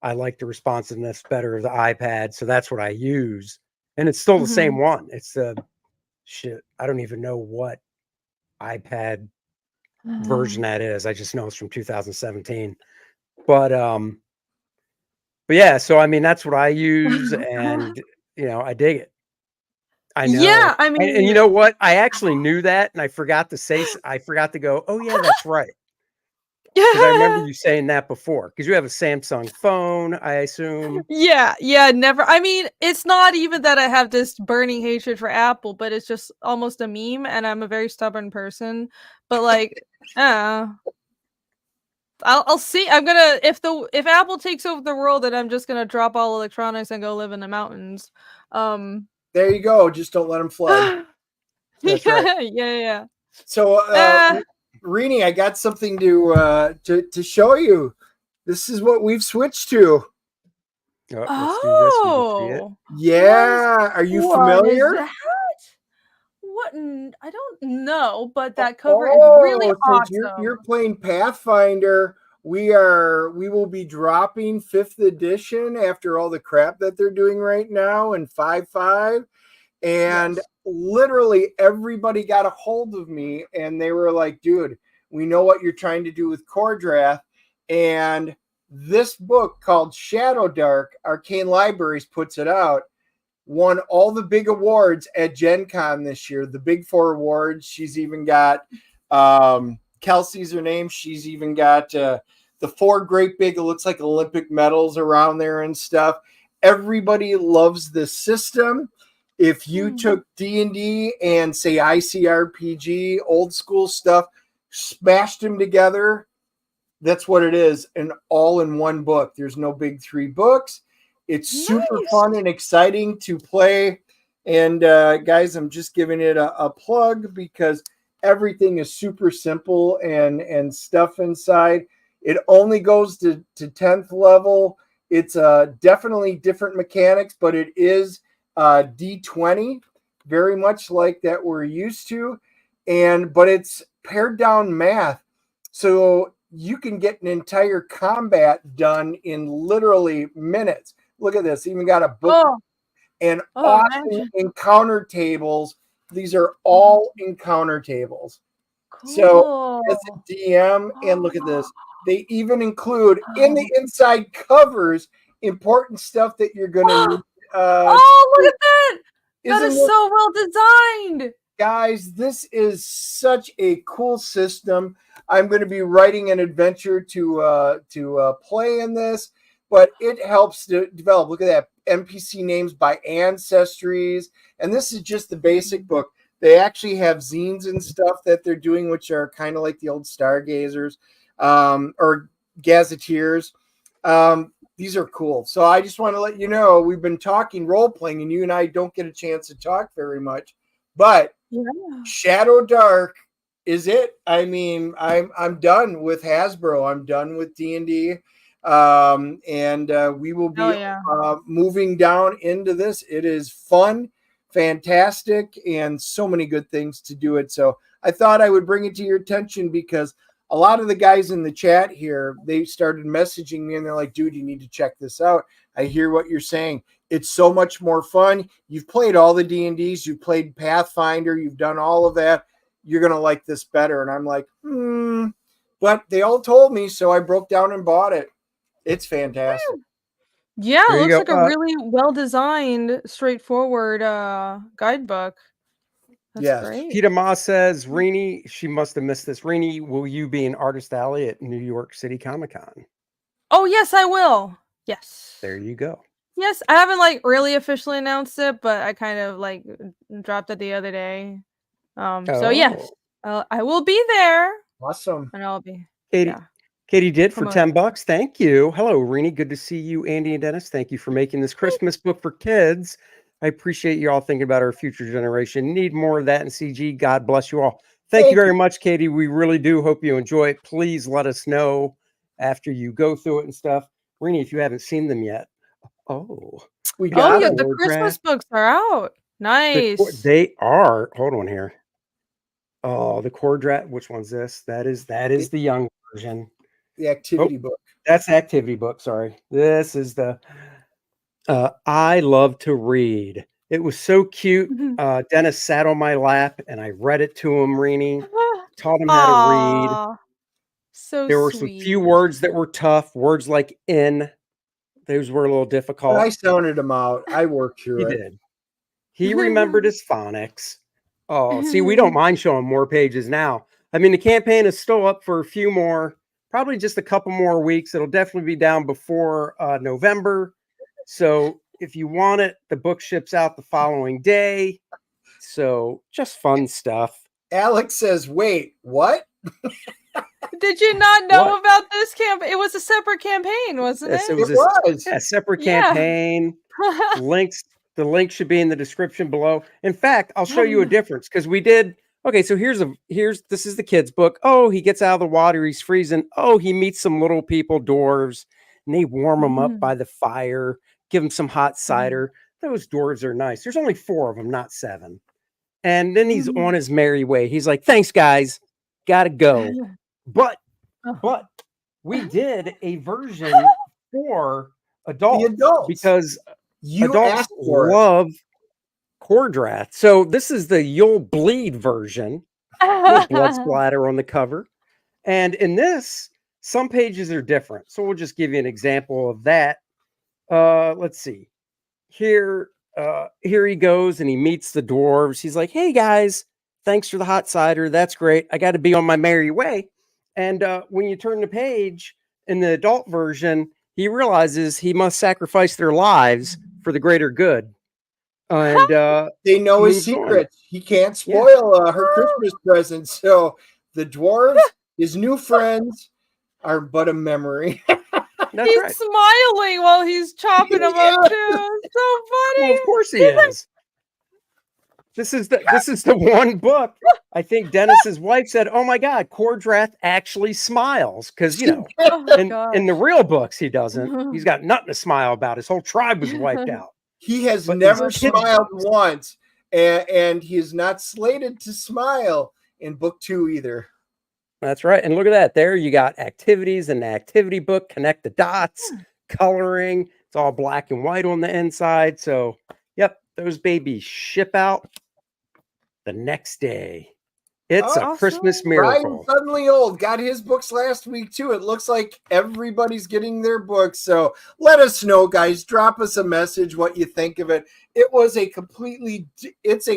Speaker 7: I liked the responsiveness better of the iPad. So that's what I use. And it's still the same one. It's the I don't even know what iPad version that is. I just know it's from 2017. But yeah, so I mean that's what I use, and I dig it. I know.
Speaker 9: Yeah, I mean,
Speaker 7: and you know what? I actually knew that, and I forgot to go, oh yeah, that's right. Because I remember you saying that before. Because you have a Samsung phone, I assume.
Speaker 9: Yeah, never. I mean, it's not even that I have this burning hatred for Apple, but it's just almost a meme, and I'm a very stubborn person. But like, I'll see. I'm gonna if Apple takes over the world, then I'm just gonna drop all electronics and go live in the mountains.
Speaker 2: There you go. Just don't let them flood.
Speaker 7: That's right.
Speaker 9: Yeah.
Speaker 2: So, Rini, I got something to show you. This is what we've switched to.
Speaker 7: Let's do this. You can see it.
Speaker 2: Yeah. Are you familiar?
Speaker 9: What is that? What? I don't know, but that cover is really awesome.
Speaker 2: You're playing Pathfinder. We will be dropping 5th edition after all the crap that they're doing right now in 5.5. And literally everybody got a hold of me and they were like, dude, we know what you're trying to do with Kor-Drath. And this book called Shadow Dark, Arcane Libraries puts it out, won all the big awards at Gen Con this year, the big 4 awards. She's even got, Kelsey's her name. She's even got the 4 great big, it looks like Olympic medals around there and stuff. Everybody loves this system. If you took D&D and say ICRPG, old school stuff, smashed them together, that's what it is. And all in one book. There's no big 3 books. It's super fun and exciting to play. And guys, I'm just giving it a plug because everything is super simple and stuff inside. It only goes to 10th level. It's definitely different mechanics, but it is D20, very much like that we're used to. But it's pared down math. So you can get an entire combat done in literally minutes. Look at this. Even got a book and awesome encounter tables. These are all encounter tables.
Speaker 9: Cool.
Speaker 2: So as a DM, and look at this. They even include in the inside covers important stuff that you're going to need.
Speaker 9: Look at that. That is so well designed.
Speaker 2: Guys, this is such a cool system. I'm going to be writing an adventure to play in this, but it helps to develop. Look at that. NPC names by ancestries. And this is just the basic book. They actually have zines and stuff that they're doing, which are kind of like the old Stargazers or Gazetteers. These are cool. So I just want to let you know, we've been talking role-playing, and you and I don't get a chance to talk very much. But Shadow Dark is it. I mean, I'm done with Hasbro. I'm done with D&D. And we will be moving down into this. It is fun, fantastic, and so many good things to do it. So I thought I would bring it to your attention because a lot of the guys in the chat here, they started messaging me and they're like, dude, you need to check this out. I hear what you're saying. It's so much more fun. You've played all the D&Ds. You've played Pathfinder. You've done all of that. You're going to like this better. And I'm like, But they all told me, so I broke down and bought it. It's fantastic.
Speaker 9: Yeah, it
Speaker 7: There you
Speaker 9: looks
Speaker 7: go.
Speaker 9: like a really well-designed, straightforward guidebook. That's
Speaker 2: Yes.
Speaker 9: great.
Speaker 7: Peter Ma says, Rini, she must have missed this. Rini, will you be in Artist Alley at New York City Comic Con?
Speaker 9: Oh, yes, I will. Yes.
Speaker 7: There you go.
Speaker 9: Yes, I haven't like really officially announced it, but I kind of like dropped it the other day. So yes, I will be there,
Speaker 2: Awesome.
Speaker 9: and I'll be
Speaker 7: Katie,
Speaker 9: yeah.
Speaker 7: Katie did for
Speaker 9: Promoting.
Speaker 7: $10. Thank you. Hello, Rini. Good to see you, Andy and Dennis. Thank you for making this Christmas book for kids. I appreciate you all thinking about our future generation. Need more of that in CG. God bless you all. Thank you very much, Katie. We really do hope you enjoy it. Please let us know after you go through it and stuff. Rini, if you haven't seen them yet.
Speaker 2: We
Speaker 9: Oh
Speaker 2: got
Speaker 9: yeah,
Speaker 2: it.
Speaker 9: the Christmas books are out. Nice.
Speaker 7: They are. Hold on here. Oh, the Kor-Drath. Which one's this? That is the young version.
Speaker 2: The activity book.
Speaker 7: That's the activity book. Sorry. This is the I love to read. It was so cute. Dennis sat on my lap and I read it to him, Rini. Taught him how to read.
Speaker 9: Aw, so
Speaker 7: There were some few words that were tough. Words like in. Those were a little difficult.
Speaker 2: But I sounded them out. I worked through
Speaker 7: He
Speaker 2: it.
Speaker 7: did. He remembered his phonics. Oh, see, we don't mind showing more pages now. I mean, the campaign is still up for a few more, probably just a couple more weeks. It'll definitely be down before November. So if you want it, the book ships out the following day. So just fun stuff.
Speaker 2: Alex says, wait, what?
Speaker 9: Did you not know about this campaign? It was a separate campaign, wasn't
Speaker 7: Yes,
Speaker 9: it?
Speaker 7: it was a separate campaign. The link should be in the description below. In fact, I'll show you a difference because we did. Okay, so this is the kid's book. Oh, he gets out of the water. He's freezing. Oh, he meets some little people, dwarves, and they warm him up by the fire, give him some hot cider. Those dwarves are nice. There's only 4 of them, not 7. And then he's on his merry way. He's like, thanks, guys. Gotta go. But we did a version for adults, because adults love Kor-Drath. So this is the You'll Bleed version. With blood splatter on the cover. And in this, some pages are different. So we'll just give you an example of that. Let's see. Here he goes and he meets the dwarves. He's like, hey guys, thanks for the hot cider. That's great. I got to be on my merry way. And when you turn the page in the adult version, he realizes he must sacrifice their lives for the greater good. And
Speaker 2: they know his secret. He can't spoil her Christmas present. So the dwarves, his new friends, are but a memory.
Speaker 9: He's smiling while he's chopping them up too. It's so funny.
Speaker 7: Well, of course he is. This is the one book. I think Dennis's wife said, "Oh my God, Kor-Drath actually smiles," because in the real books he doesn't. He's got nothing to smile about. His whole tribe was wiped out.
Speaker 2: He has never smiled once, and he is not slated to smile in book 2 either.
Speaker 7: That's right. And look at that. There you got activities in the activity book, connect the dots, coloring. It's all black and white on the inside. So, yep, those babies ship out the next day. It's a Christmas miracle.
Speaker 2: Brian Suddenly Old got his books last week too. It looks like everybody's getting their books. So let us know, guys. Drop us a message what you think of it. It's a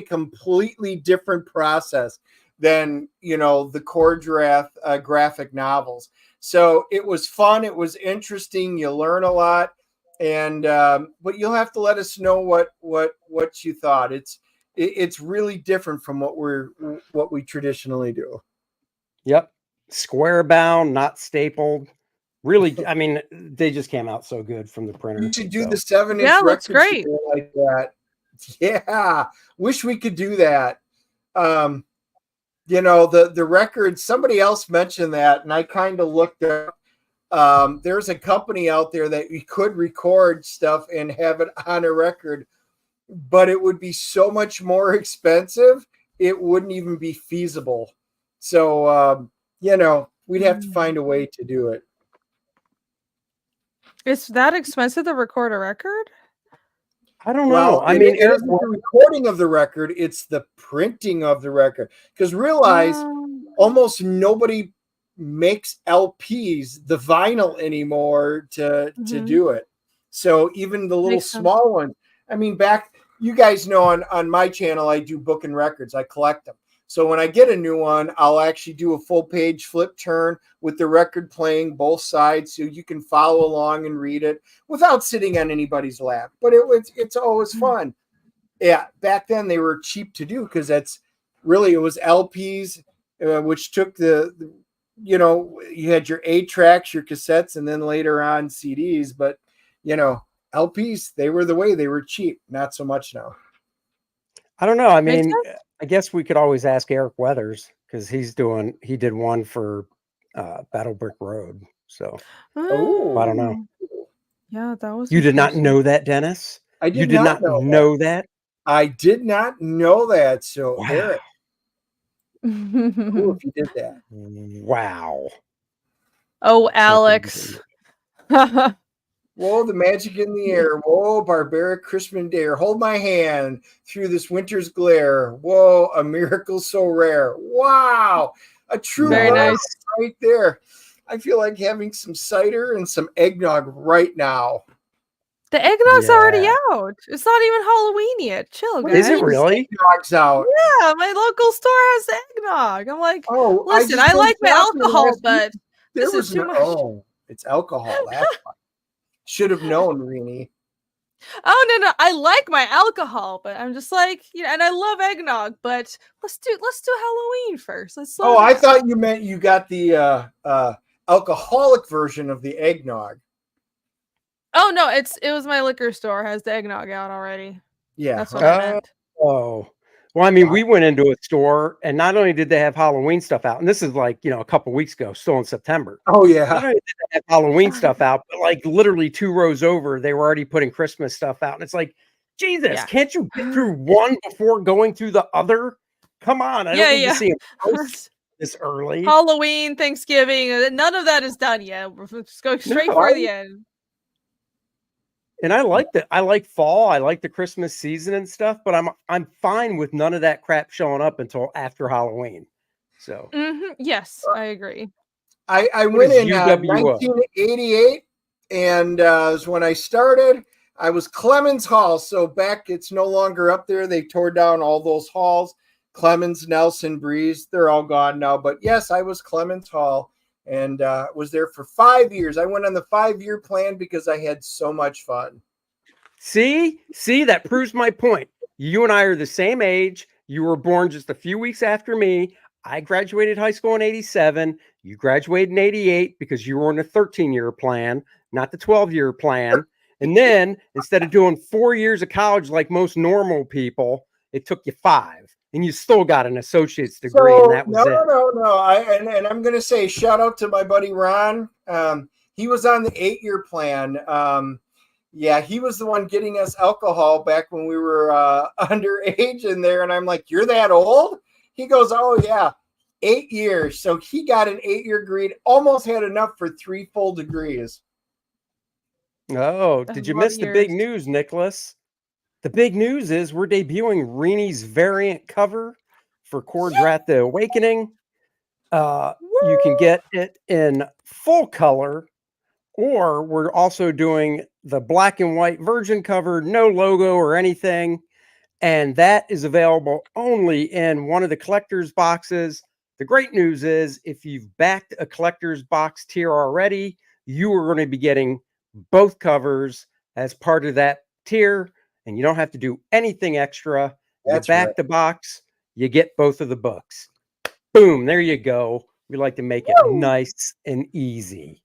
Speaker 2: completely different process than the Kor-Drath graphic novels. So it was fun. It was interesting. You learn a lot, and but you'll have to let us know what you thought. It's really different from what we traditionally do.
Speaker 7: Yep. Square bound, not stapled. Really, I mean, they just came out so good from the printer.
Speaker 2: You should do the 7-inch
Speaker 9: looks great.
Speaker 2: like that. Yeah. Wish we could do that. The record, somebody else mentioned that, and I kind of looked up. There's a company out there that you could record stuff and have it on a record, but it would be so much more expensive, it wouldn't even be feasible. So, we'd have to find a way to do it.
Speaker 9: It's that expensive to record a record?
Speaker 7: I don't know.
Speaker 2: Well,
Speaker 7: I mean,
Speaker 2: it isn't the recording of the record; it's the printing of the record. Because realize, almost nobody makes LPs, the vinyl anymore to do it. So even the little small ones. I mean, you guys know on my channel, I do book and records. I collect them. So when I get a new one, I'll actually do a full page flip turn with the record playing both sides, so you can follow along and read it without sitting on anybody's lap. But it's always fun. Yeah, back then they were cheap to do because it was LPs, which took you had your 8 tracks, your cassettes, and then later on CDs. But LPs, they were the way. They were cheap, not so much now.
Speaker 7: I don't know. I mean, I guess we could always ask Eric Weathers because he did one for Battle Brick Road. So I don't know.
Speaker 9: Yeah, that was.
Speaker 7: You did not know that, Dennis?
Speaker 2: I did
Speaker 7: you did not know that.
Speaker 2: I did not know that. So
Speaker 7: wow.
Speaker 2: Eric, cool if you did that.
Speaker 7: Wow.
Speaker 9: Oh, Alex.
Speaker 2: Whoa, the magic in the air. Whoa, barbaric Christmas dare. Hold my hand through this winter's glare. Whoa, a miracle so rare. Wow, a true
Speaker 9: Very
Speaker 2: love
Speaker 9: nice.
Speaker 2: right there. I feel like having some cider and some eggnog right now.
Speaker 9: The eggnog's already out. It's not even Halloween yet. Chill, guys.
Speaker 7: Is it really?
Speaker 2: Eggnogs out.
Speaker 9: Yeah, my local store has the eggnog. I'm like,
Speaker 2: oh,
Speaker 9: listen, I like my alcohol, but this is too much.
Speaker 2: Oh, it's alcohol. That's fine. Should have known, Rini.
Speaker 9: Oh no, I like my alcohol, but I'm just like, and I love eggnog, but let's do Halloween first.
Speaker 2: I thought you meant you got the alcoholic version of the eggnog.
Speaker 9: Oh no, it was my liquor store has the eggnog out already.
Speaker 2: Yeah,
Speaker 9: that's what I meant.
Speaker 7: Oh. Well, I mean, we went into a store and not only did they have Halloween stuff out, and this is like, a couple weeks ago, still in September.
Speaker 2: Oh, yeah.
Speaker 7: Not only did they have Halloween stuff out, but like literally 2 rows over, they were already putting Christmas stuff out. And it's like, Jesus, can't you get through one before going through the other? Come on. I don't need to see them this early.
Speaker 9: Halloween, Thanksgiving, none of that is done yet. We're just going straight for the end.
Speaker 7: And I like fall. I like the Christmas season and stuff, but I'm fine with none of that crap showing up until after Halloween. So
Speaker 9: yes, I agree.
Speaker 2: I went in 1988, and was when I started. I was Clemens Hall, so back it's no longer up there. They tore down all those halls. Clemens, Nelson, Breeze, they're all gone now. But yes, I was Clemens Hall. And was there for 5 years. I went on the 5-year plan because I had so much fun.
Speaker 7: See, that proves my point. You and I are the same age. You were born just a few weeks after me. I graduated high school in 87. You graduated in 88 because you were on a 13-year plan, not the 12-year plan. And then instead of doing 4 years of college like most normal people, it took you 5. And you still got an associate's degree, and that was it.
Speaker 2: No. And I'm going to say shout out to my buddy Ron. He was on the 8-year plan. He was the one getting us alcohol back when we were underage in there. And I'm like, you're that old? He goes, oh, yeah, 8 years. So he got an 8-year degree, almost had enough for 3 full degrees.
Speaker 7: Oh, did you miss the big news, Nicholas? The big news is we're debuting Rini's variant cover for Kor-Drath the Awakening. You can get it in full color, or we're also doing the black and white virgin cover, no logo or anything. And that is available only in one of the collector's boxes. The great news is if you've backed a collector's box tier already, you are going to be getting both covers as part of that tier. And you don't have to do anything extra. You back the box, you get both of the books. Boom, there you go. We like to make it nice and easy.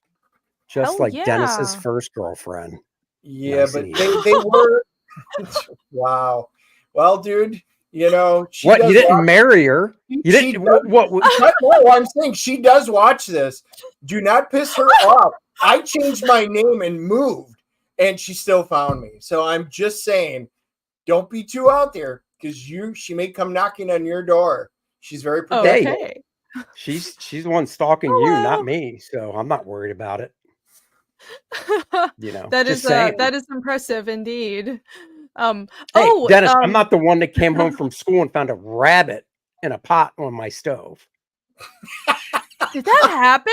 Speaker 7: Just like Dennis's first girlfriend.
Speaker 2: Yeah,
Speaker 7: nice
Speaker 2: but they were. Wow. Well, dude, you
Speaker 7: didn't marry her? You didn't. What?
Speaker 2: No, I'm saying she does watch this. Do not piss her off. I changed my name and moved. And she still found me. So I'm just saying, don't be too out there because she may come knocking on your door. She's very protective.
Speaker 7: Okay. She's the one stalking you, not me. So I'm not worried about it.
Speaker 9: That is impressive indeed.
Speaker 7: Hey,
Speaker 9: Oh,
Speaker 7: Dennis, I'm not the one that came home from school and found a rabbit in a pot on my stove.
Speaker 9: did that happen?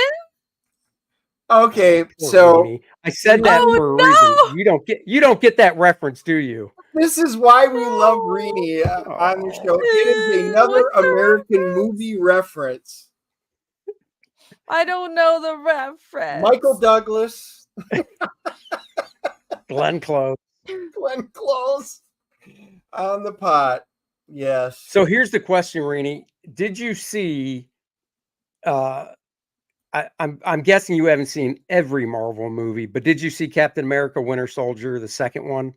Speaker 2: Okay,
Speaker 7: Poor
Speaker 2: so
Speaker 7: Rainey. I said that
Speaker 9: Oh,
Speaker 7: for a
Speaker 9: no!
Speaker 7: reason. You don't get that reference, do you?
Speaker 2: this is why we love
Speaker 9: No.
Speaker 2: Rini on the show.
Speaker 7: Oh.
Speaker 2: It is another
Speaker 9: What's the
Speaker 2: American
Speaker 9: reference?
Speaker 2: movie reference.
Speaker 9: I don't know the reference.
Speaker 2: Michael Douglas,
Speaker 7: Glenn Close.
Speaker 2: Glenn Close on the pot. Yes.
Speaker 7: So here's the question, Rainey. Did you see I'm guessing you haven't seen every Marvel movie, but did you see Captain America Winter Soldier, the second one?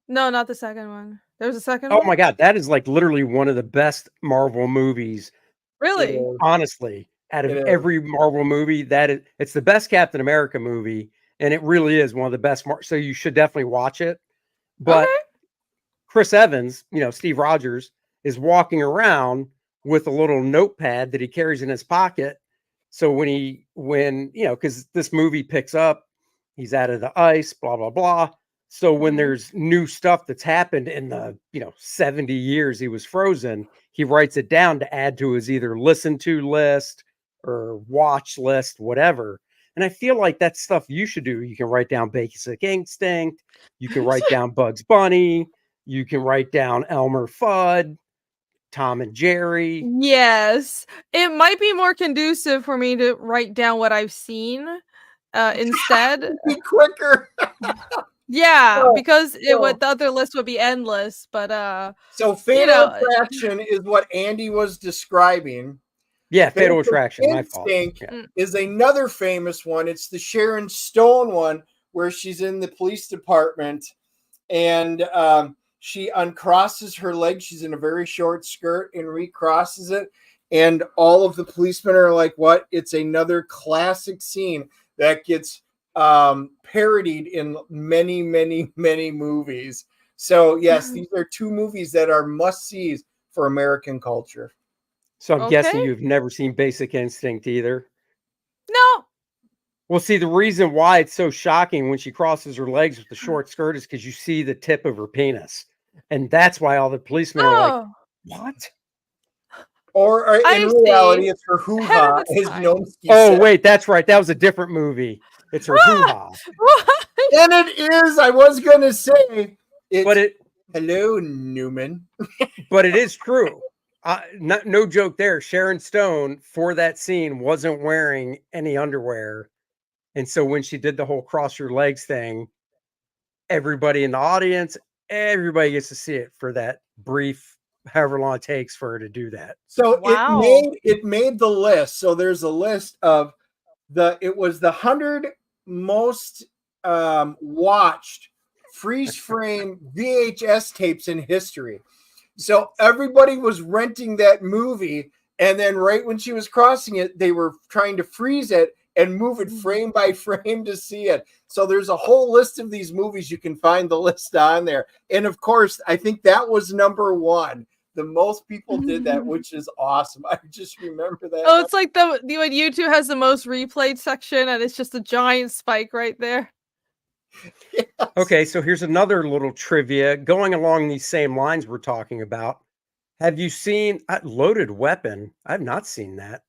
Speaker 9: No, not the second one. There was a second
Speaker 7: Oh
Speaker 9: one?
Speaker 7: my God, that is like literally one of the best Marvel movies.
Speaker 9: Really?
Speaker 7: Honestly, out of
Speaker 2: It is.
Speaker 7: every Marvel movie, it's the best Captain America movie, and it really is one of the best. So you should definitely watch it. But
Speaker 9: Okay.
Speaker 7: Chris Evans, Steve Rogers, is walking around with a little notepad that he carries in his pocket. So because this movie picks up, he's out of the ice, blah, blah, blah. So when there's new stuff that's happened in the, 70 years he was frozen, he writes it down to add to his either listen to list or watch list, whatever. And I feel like that's stuff you should do. You can write down Basic Instinct. You can write down Bugs Bunny. You can write down Elmer Fudd, Tom and Jerry.
Speaker 9: Yes. It might be more conducive for me to write down what I've seen instead.
Speaker 2: Be quicker.
Speaker 9: Yeah,
Speaker 2: No,
Speaker 9: because
Speaker 2: no.
Speaker 9: the other list would be endless. But
Speaker 2: So Fatal Attraction is what Andy was describing.
Speaker 7: Yeah, Fatal
Speaker 2: Basic
Speaker 7: Attraction, my fault.
Speaker 2: Instinct
Speaker 7: Yeah.
Speaker 2: is another famous one. It's the Sharon Stone one where she's in the police department and she uncrosses her leg. She's in a very short skirt and recrosses it. And all of the policemen are like, what? It's another classic scene that gets parodied in many, many, many movies. So, yes, these are two movies that are must-sees for American culture.
Speaker 7: So I'm guessing you've never seen Basic Instinct either.
Speaker 9: No.
Speaker 7: Well, see, the reason why it's so shocking when she crosses her legs with the short skirt is because you see the tip of her penis. And that's why all the policemen are like, what?
Speaker 2: Or in reality, it's her hoo-ha, as Nomsky said.
Speaker 7: Wait, that's right. That was a different movie. It's her hoo-ha.
Speaker 2: And it is. I was going to say, hello, Newman.
Speaker 7: But it is true. No joke there. Sharon Stone, for that scene, wasn't wearing any underwear. And so when she did the whole cross your legs thing, everybody in the audience, everybody gets to see it for that brief, however long it takes for her to do that.
Speaker 2: So it made the list. So there's a list of it was the 100 most watched freeze frame VHS tapes in history. So everybody was renting that movie, and then right when she was crossing it, they were trying to freeze it and move it frame by frame to see it. So there's a whole list of these movies. You can find the list on there. And of course, I think that was number one. The most people did that, which is awesome. I just remember that.
Speaker 9: Oh, it's like when YouTube has the most replayed section, and it's just a giant spike right there.
Speaker 2: Yes.
Speaker 7: Okay, so here's another little trivia going along these same lines we're talking about. Have you seen Loaded Weapon? I've not seen that.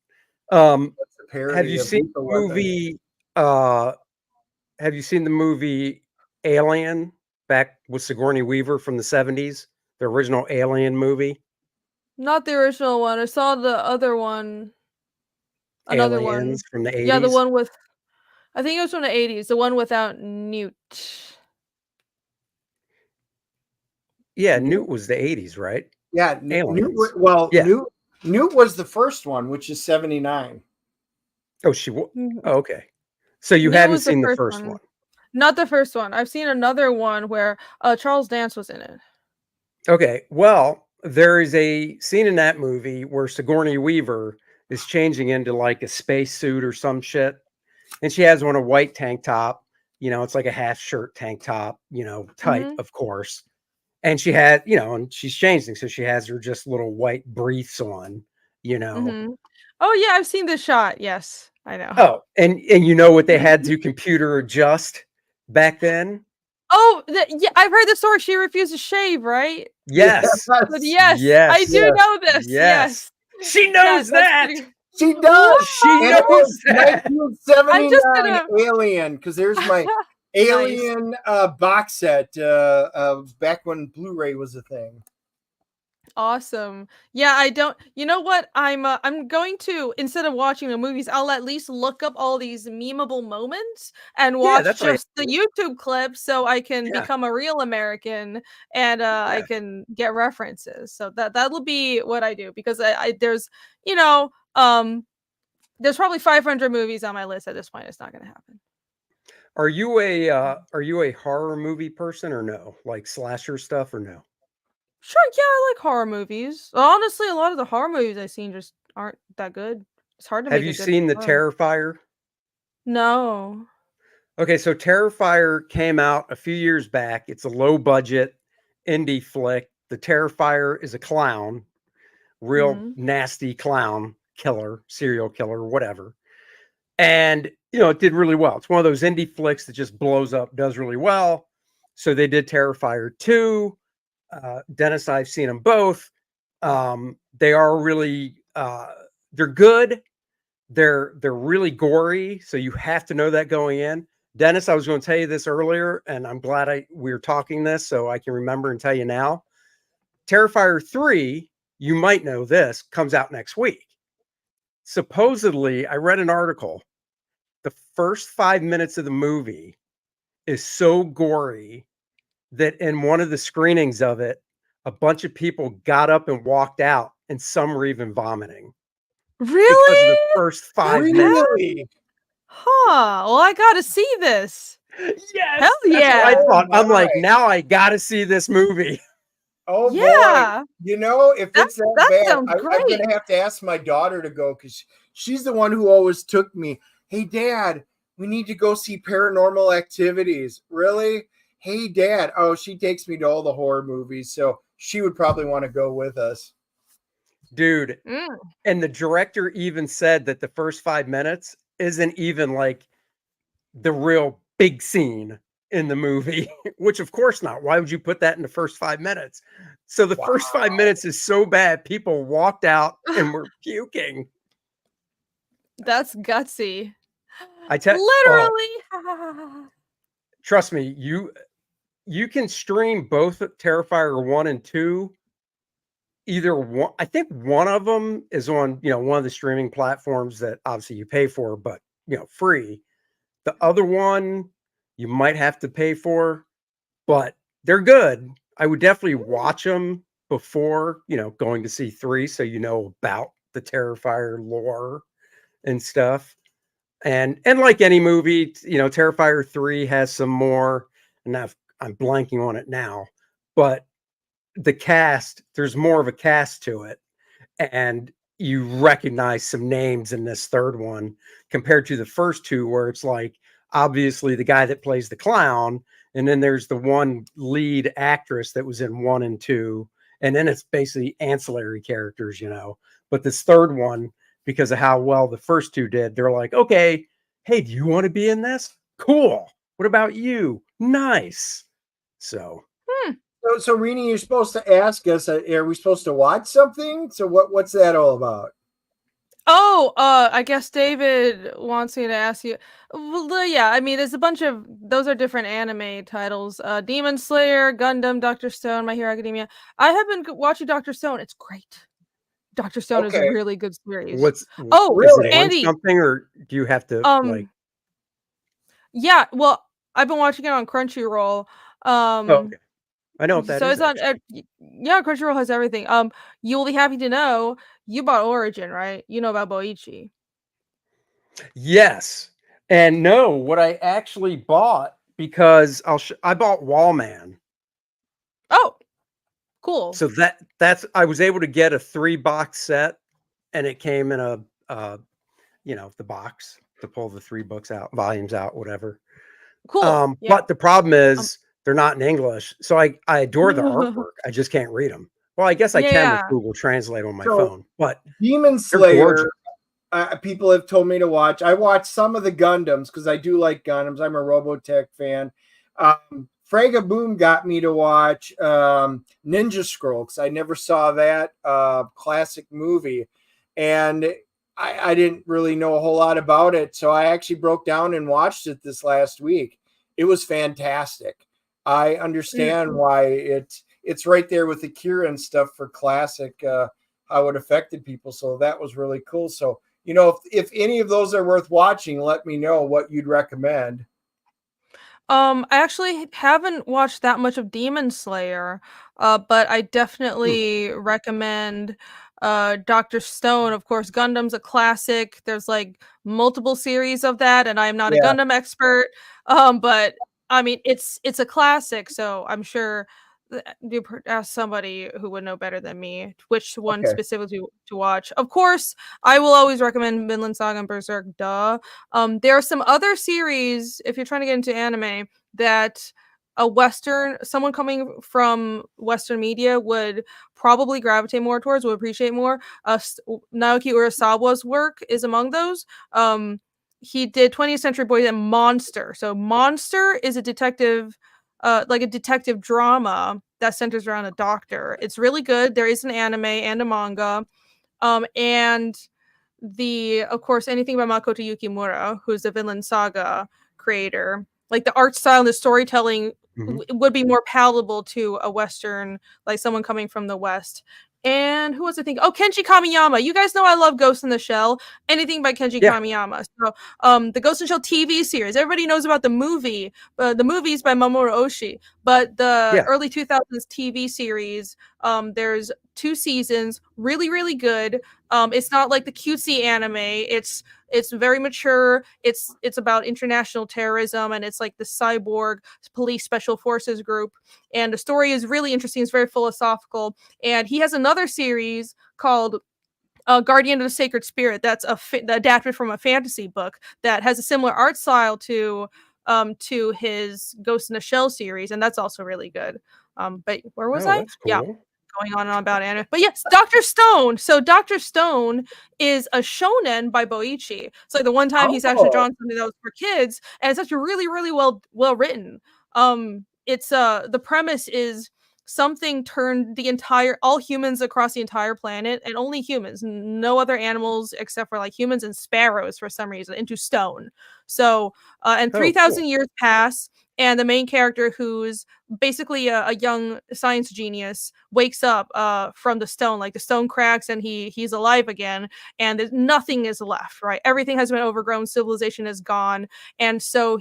Speaker 7: Have you seen the movie? Have you seen the movie Alien back with Sigourney Weaver from the 70s? The original Alien movie?
Speaker 9: Not the original one. I saw the other one. Another
Speaker 7: Aliens
Speaker 9: one
Speaker 7: from the 80s?
Speaker 9: Yeah, the one with, I think it was from the 80s. The one without Newt.
Speaker 7: Yeah, Newt was the 80s, right?
Speaker 2: Yeah,
Speaker 7: Aliens.
Speaker 2: Newt was the first one, which is 79.
Speaker 7: Oh, okay. So you haven't seen the first one?
Speaker 9: Not the first one. I've seen another one where Charles Dance was in it.
Speaker 7: Okay, well, there is a scene in that movie where Sigourney Weaver is changing into like a spacesuit or some shit, and she has on a white tank top. It's like a half shirt tank top, tight, of course. And she had, and she's changing, so she has her just little white briefs on,
Speaker 9: Oh yeah, I've seen this shot. Yes, I know.
Speaker 7: Oh, and you know what they had to computer adjust back then?
Speaker 9: Oh Oh, yeah, I've heard the story. She refused to shave, right?
Speaker 7: Yes.
Speaker 9: But yes,
Speaker 7: Yes.
Speaker 9: I do know this.
Speaker 7: Yes.
Speaker 9: Yes.
Speaker 7: She knows
Speaker 9: Yes, that's
Speaker 7: that.
Speaker 9: pretty-
Speaker 2: She does.
Speaker 7: She
Speaker 2: And it
Speaker 7: knows
Speaker 2: was
Speaker 7: that.
Speaker 2: 1979
Speaker 9: gonna-
Speaker 2: Alien, because there's my Alien box set back when Blu-ray was a thing.
Speaker 9: Awesome. Yeah, I don't. You know what? I'm going to, instead of watching the movies, I'll at least look up all these memeable moments and watch
Speaker 7: that's what I
Speaker 9: just the YouTube clips so I can
Speaker 7: Yeah.
Speaker 9: become a real American and I can get references. So that'll be what I do, because I there's there's probably 500 movies on my list at this point. It's not going to happen.
Speaker 7: Are you a horror movie person or no? Like slasher stuff or no?
Speaker 9: Sure, yeah, I like horror movies. Honestly, a lot of the horror movies I've seen just aren't that good. It's hard to
Speaker 7: Have
Speaker 9: make
Speaker 7: you
Speaker 9: a good
Speaker 7: seen The
Speaker 9: horror.
Speaker 7: Terrifier?
Speaker 9: No.
Speaker 7: Okay, so Terrifier came out a few years back. It's a low budget indie flick. The Terrifier is a clown, real nasty clown killer, serial killer, whatever. And, it did really well. It's one of those indie flicks that just blows up, does really well. So they did Terrifier 2. Dennis and I've seen them both. They are really, they're good. They're really gory. So you have to know that going in. Dennis, I was going to tell you this earlier, and I'm glad we were talking this so I can remember and tell you now. Terrifier 3, you might know this, comes out next week. Supposedly, I read an article. The first 5 minutes of the movie is so gory that in one of the screenings of it, a bunch of people got up and walked out, and some were even vomiting.
Speaker 9: Really?
Speaker 7: Because of the first 5 minutes.
Speaker 9: Huh. Well, I gotta see this.
Speaker 7: Yes.
Speaker 9: Hell
Speaker 7: That's
Speaker 9: yeah.
Speaker 7: what I thought. I'm like,
Speaker 2: my.
Speaker 7: now I gotta see this movie.
Speaker 2: Oh
Speaker 9: Yeah.
Speaker 2: boy! If it's that bad,
Speaker 9: sounds
Speaker 2: I'm
Speaker 9: great.
Speaker 2: gonna have to ask my daughter to go, because she's the one who always took me. Hey, Dad, we need to go see Paranormal Activities. Really? Hey, Dad. Oh, she takes me to all the horror movies, so she would probably want to go with us.
Speaker 7: Dude. And the director even said that the first 5 minutes isn't even like the real big scene in the movie, which of course not. Why would you put that in the first 5 minutes? So the first 5 minutes is so bad, people walked out and were puking.
Speaker 9: That's gutsy.
Speaker 7: Literally. Trust me, you can stream both Terrifier 1 and 2. Either one, I think one of them is on, one of the streaming platforms that obviously you pay for, but free. The other one you might have to pay for, but they're good. I would definitely watch them before, going to see 3, so about the Terrifier lore and stuff. And like any movie, Terrifier 3 has some more, and I'm blanking on it now, but the cast, there's more of a cast to it, and you recognize some names in this third one compared to the first two, where it's like obviously the guy that plays the clown, and then there's the one lead actress that was in 1 and 2, and then it's basically ancillary characters, but this third one, because of how well the first two did, they're like, okay, hey, do you want to be in this? Cool. What about you? Nice. So
Speaker 2: So Rini, you're supposed to ask us, are we supposed to watch something? So what's that all about?
Speaker 9: Oh, I guess David wants me to ask you. Well, yeah, I mean, there's a bunch of, those are different anime titles. Demon Slayer, Gundam, Dr. Stone, My Hero Academia. I have been watching Dr. Stone. It's great. Dr. Stone is a really good series.
Speaker 7: Is it
Speaker 9: Andy,
Speaker 7: something, or do you have to
Speaker 9: Yeah, well, I've been watching it on Crunchyroll.
Speaker 7: Okay. I know what that
Speaker 9: so
Speaker 7: is.
Speaker 9: it's on. Crunchyroll has everything. You'll be happy to know you bought Origin, right? You know about Boichi.
Speaker 7: Yes, and no, what I actually bought, because I bought Wallman.
Speaker 9: Oh, cool.
Speaker 7: So that's I was able to get a 3-box set, and it came in a the box to pull the 3 books out, volumes out, whatever.
Speaker 9: Cool.
Speaker 7: But the problem is they're not in English, so I adore the artwork. I just can't read them. Well, I guess I can with Google Translate on my phone. But
Speaker 2: Demon Slayer, people have told me to watch. I watched some of the Gundams because I do like Gundams. I'm a Robotech fan. Frega Boom got me to watch Ninja Scroll, because I never saw that classic movie, and I didn't really know a whole lot about it, so I actually broke down and watched it this last week. It was fantastic. I understand why it's right there with Akira and stuff for classic, how it affected people. So that was really cool. So, you know, if any of those are worth watching, let me know what you'd recommend.
Speaker 9: I actually haven't watched that much of Demon Slayer, but I definitely recommend Dr. Stone. Of course, Gundam's a classic. There's like multiple series of that, and I'm not a
Speaker 2: Yeah.
Speaker 9: Gundam expert. But I mean, it's a classic, so I'm sure you ask somebody who would know better than me which one
Speaker 2: Okay.
Speaker 9: specifically to watch. Of course, I will always recommend Vinland Saga and Berserk. Duh. There are some other series if you're trying to get into anime that someone coming from Western media would probably gravitate more towards, would appreciate more. Naoki Urasawa's work is among those. He did 20th Century Boys and Monster. So Monster is a detective, like a detective drama that centers around a doctor. It's really good. There is an anime and a manga. And of course, anything by Makoto Yukimura, who's the Vinland Saga creator. Like the art style and the storytelling would be more palatable to a Western, like someone coming from the West. And who was I thinking? Oh, Kenji Kamiyama. You guys know I love Ghost in the Shell. Anything by Kenji Kamiyama. So, the Ghost in the Shell TV series. Everybody knows about the movie. The movie's by Mamoru Oshii. But the early 2000s TV series, there's 2 seasons. Really, really good. It's not like the cutesy anime. It's very mature. It's about international terrorism, and it's like the cyborg police special forces group. And the story is really interesting. It's very philosophical. And he has another series called Guardian of the Sacred Spirit. That's adapted from a fantasy book that has a similar art style to his Ghost in the Shell series, and that's also really good. But where was I?
Speaker 7: That's cool.
Speaker 9: Yeah. Going on and on about anime. But yes, Dr. Stone. So Dr. Stone is a shonen by Boichi. It's like the one time he's actually drawn something that was for kids, and it's actually really, really well written. It's the premise is something turned all humans across the entire planet, and only humans, no other animals except for like humans and sparrows for some reason, into stone. So and 3,000 years pass, and the main character, who's basically a young science genius, wakes up from the stone. Like the stone cracks and he's alive again, and nothing is left, right? Everything has been overgrown, civilization is gone. And so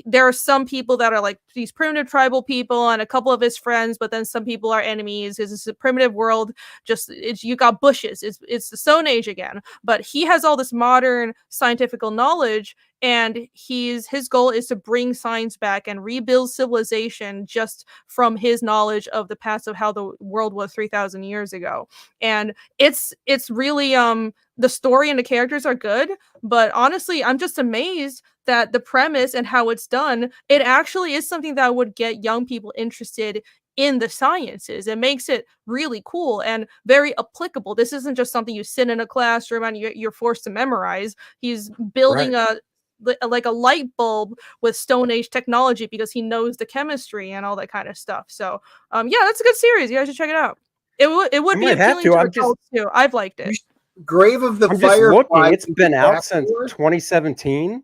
Speaker 9: there are some people that are like these primitive tribal people and a couple of his friends, but then some people are enemies. It's a primitive world. You got bushes. It's the Stone Age again. But he has all this modern scientific knowledge, and his goal is to bring science back and rebuild civilization just from his knowledge of the past, of how the world was 3,000 years ago. And it's really the story and the characters are good, but honestly, I'm just amazed that the premise and how it's done, it actually is something that would get young people interested in the sciences. It makes it really cool and very applicable. This isn't just something you sit in a classroom and you're forced to memorize. He's building a light bulb with Stone Age technology because he knows the chemistry and all that kind of stuff. So, yeah, that's a good series. You guys should check it out. It would be appealing to adults too. I've liked it.
Speaker 2: Grave of the
Speaker 7: I'm
Speaker 2: Fire.
Speaker 7: just looking. It's been out since 2017.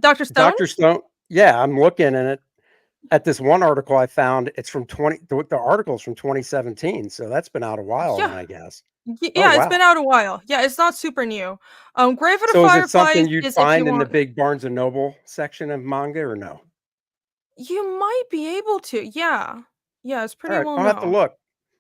Speaker 9: Dr. Stone?
Speaker 7: Dr. Stone. Yeah, I'm looking at this one article I found. It's from the article's from 2017, so that's been out a while, I guess.
Speaker 9: Yeah, it's been out a while. Yeah, it's not super new. Grave of the
Speaker 7: So
Speaker 9: Fireflies
Speaker 7: is it something you'd find in the
Speaker 9: want...
Speaker 7: big Barnes and Noble section of manga, or no?
Speaker 9: You might be able to. Yeah, it's pretty well known.
Speaker 7: I'll have to look,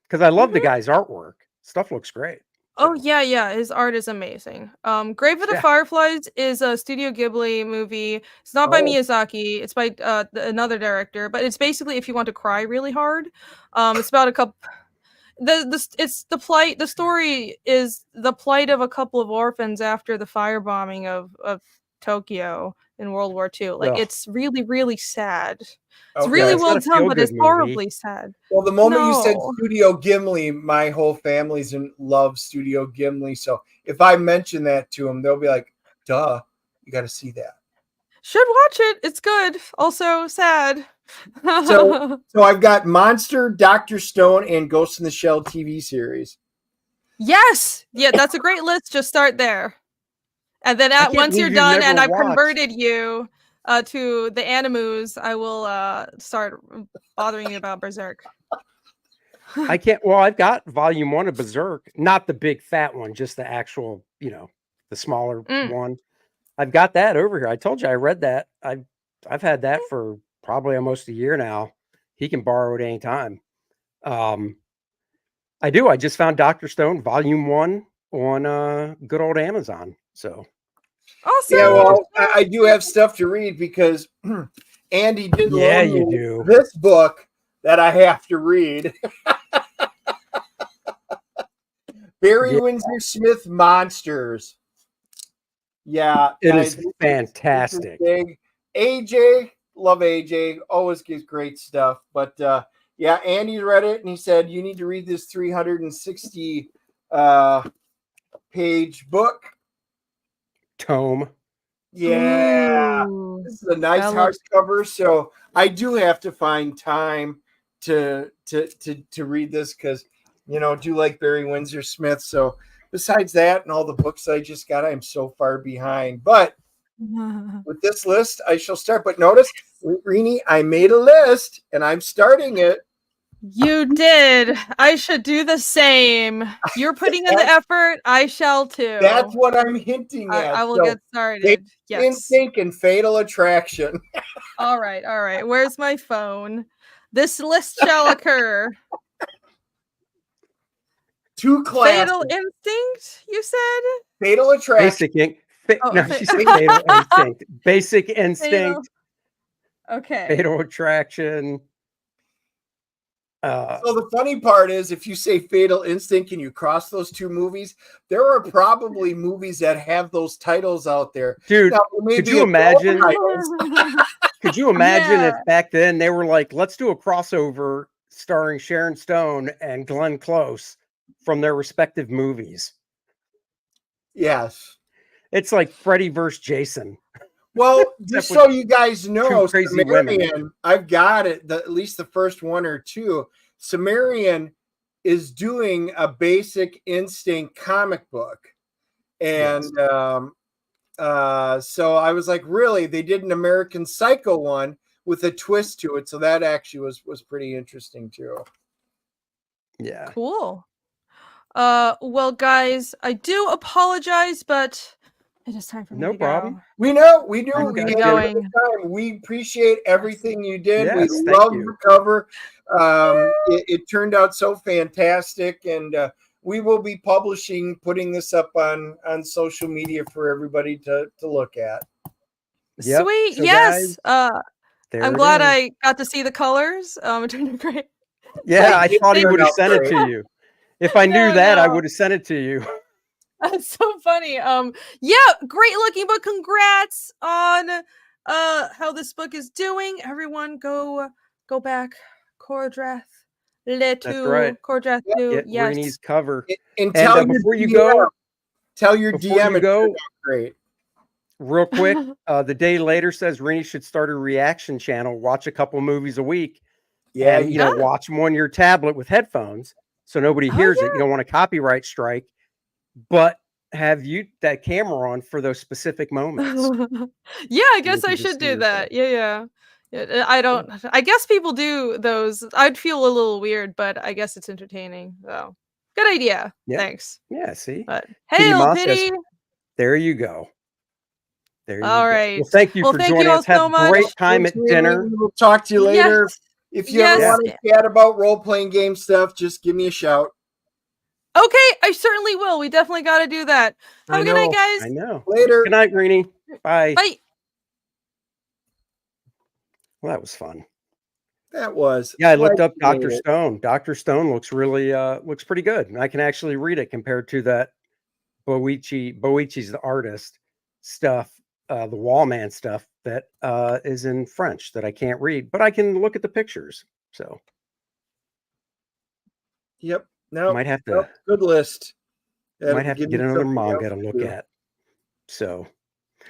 Speaker 7: because I love the guy's artwork. Stuff looks great.
Speaker 9: Oh yeah, his art is amazing. Grave of the Fireflies is a Studio Ghibli movie. It's not by Miyazaki. It's by another director, but it's basically if you want to cry really hard. It's about a couple. The story is the plight of a couple of orphans after the firebombing of Tokyo in World War II. Like it's really, really sad. It's really well done, but it's horribly sad.
Speaker 2: Well, the moment you said Studio Gimli, my whole family's in love Studio Gimli. So if I mention that to them, they'll be like, duh, you got to see that.
Speaker 9: Should watch it. It's good. Also sad.
Speaker 2: So I've got Monster, Dr. Stone, and Ghost in the Shell TV series.
Speaker 9: Yes. Yeah, that's a great list. Just start there. And then once you're done and I've converted you to the Animus, I will start bothering you about Berserk.
Speaker 7: I can't. Well, I've got volume 1 of Berserk, not the big fat one, just the actual, the smaller one. I've got that over here. I told you I read that. I've had that for probably almost a year now. He can borrow it anytime. I do. I just found Dr. Stone volume 1 on good old Amazon. So
Speaker 9: awesome.
Speaker 2: Yeah, well, I do have stuff to read because Andy did loan me this book that I have to read. Barry Windsor Smith Monsters. Yeah,
Speaker 7: it is fantastic.
Speaker 2: AJ, love AJ, always gives great stuff. But yeah, Andy read it and he said you need to read this 360 page book.
Speaker 7: Tome.
Speaker 2: Yeah,
Speaker 9: Ooh,
Speaker 2: this is a nice hardcover, so I do have to find time to read this because do like Barry Windsor Smith. So besides that and all the books I just got, I'm so far behind. But with this list, I shall start. But notice, Rini, I made a list and I'm starting it.
Speaker 9: You did. I should do the same. You're putting in the effort. I shall too.
Speaker 2: That's what I'm hinting at.
Speaker 9: I will get started. Yes.
Speaker 2: Instinct and Fatal Attraction.
Speaker 9: All right. All right. Where's my phone? This list shall occur.
Speaker 2: 2 classes.
Speaker 9: Fatal Instinct, you said?
Speaker 2: Fatal Attraction.
Speaker 7: She said Fatal Instinct. Basic Instinct.
Speaker 9: Okay.
Speaker 7: Fatal Attraction.
Speaker 2: So the funny part is, if you say Fatal Instinct and you cross those 2 movies, there are probably movies that have those titles out there.
Speaker 7: Dude, could you imagine? Could you imagine if back then they were like, let's do a crossover starring Sharon Stone and Glenn Close from their respective movies?
Speaker 2: Yes.
Speaker 7: It's like Freddy versus Jason.
Speaker 2: Well, just so you guys know,
Speaker 7: crazy women.
Speaker 2: I've got it, at least the first 1 or 2. Sumerian is doing a Basic Instinct comic book. And so I was like, really? They did an American Psycho one with a twist to it. So that actually was pretty interesting too.
Speaker 7: Yeah.
Speaker 9: Cool. Well, guys, I do apologize, but it is time for me to
Speaker 7: problem.
Speaker 9: go.
Speaker 2: We know, we do. We appreciate everything you did.
Speaker 7: Yes,
Speaker 2: we love the cover. It turned out so fantastic, and we will be putting this up on social media for everybody to look at.
Speaker 7: Yep.
Speaker 9: Sweet,
Speaker 7: So
Speaker 9: yes.
Speaker 7: guys,
Speaker 9: I'm glad I got to see the colors. It turned out great.
Speaker 7: Yeah, I thought he would have sent it to you. If I knew that, I would have sent it to you.
Speaker 9: That's so funny. Yeah, great looking book. Congrats on how this book is doing. Everyone go back. Kor-Drath
Speaker 7: That's right.
Speaker 9: Kor-Drath 2.
Speaker 7: Get
Speaker 9: Yes.
Speaker 7: Reenie's cover.
Speaker 2: And tell
Speaker 7: before you go,
Speaker 2: tell your
Speaker 7: before
Speaker 2: DM
Speaker 7: you go,
Speaker 2: great.
Speaker 7: Real quick, the day later says Reenie should start a reaction channel, watch a couple movies a week.
Speaker 2: Yeah,
Speaker 7: and, watch them on your tablet with headphones so nobody hears it. You don't want a copyright strike, but have you that camera on for those specific moments.
Speaker 9: Yeah, I guess I should do that. Yeah. I guess people do those. I'd feel a little weird, but I guess it's entertaining. So good idea.
Speaker 7: Yeah.
Speaker 9: Thanks.
Speaker 7: Yeah, see?
Speaker 9: But hail pity.
Speaker 7: There you go. There you go.
Speaker 9: All right.
Speaker 7: Well, thank you for joining us. Have a great time at dinner.
Speaker 2: We'll talk to you later.
Speaker 9: Yes.
Speaker 2: If you ever want to chat about role-playing game stuff, just give me a shout.
Speaker 9: Okay, I certainly will. We definitely got to do that. Have a good night, guys.
Speaker 7: I know.
Speaker 2: Later.
Speaker 7: Good night, Greenie. Bye.
Speaker 9: Bye.
Speaker 7: Well, that was fun.
Speaker 2: That was.
Speaker 7: Yeah, I looked up Dr. Stone. Dr. Stone looks really looks pretty good. And I can actually read it compared to that Boichi's the artist stuff, the Wallman stuff that is in French that I can't read, but I can look at the pictures. So
Speaker 2: yep. No,
Speaker 7: might have to
Speaker 2: good list.
Speaker 7: Might have to get another manga to look at. So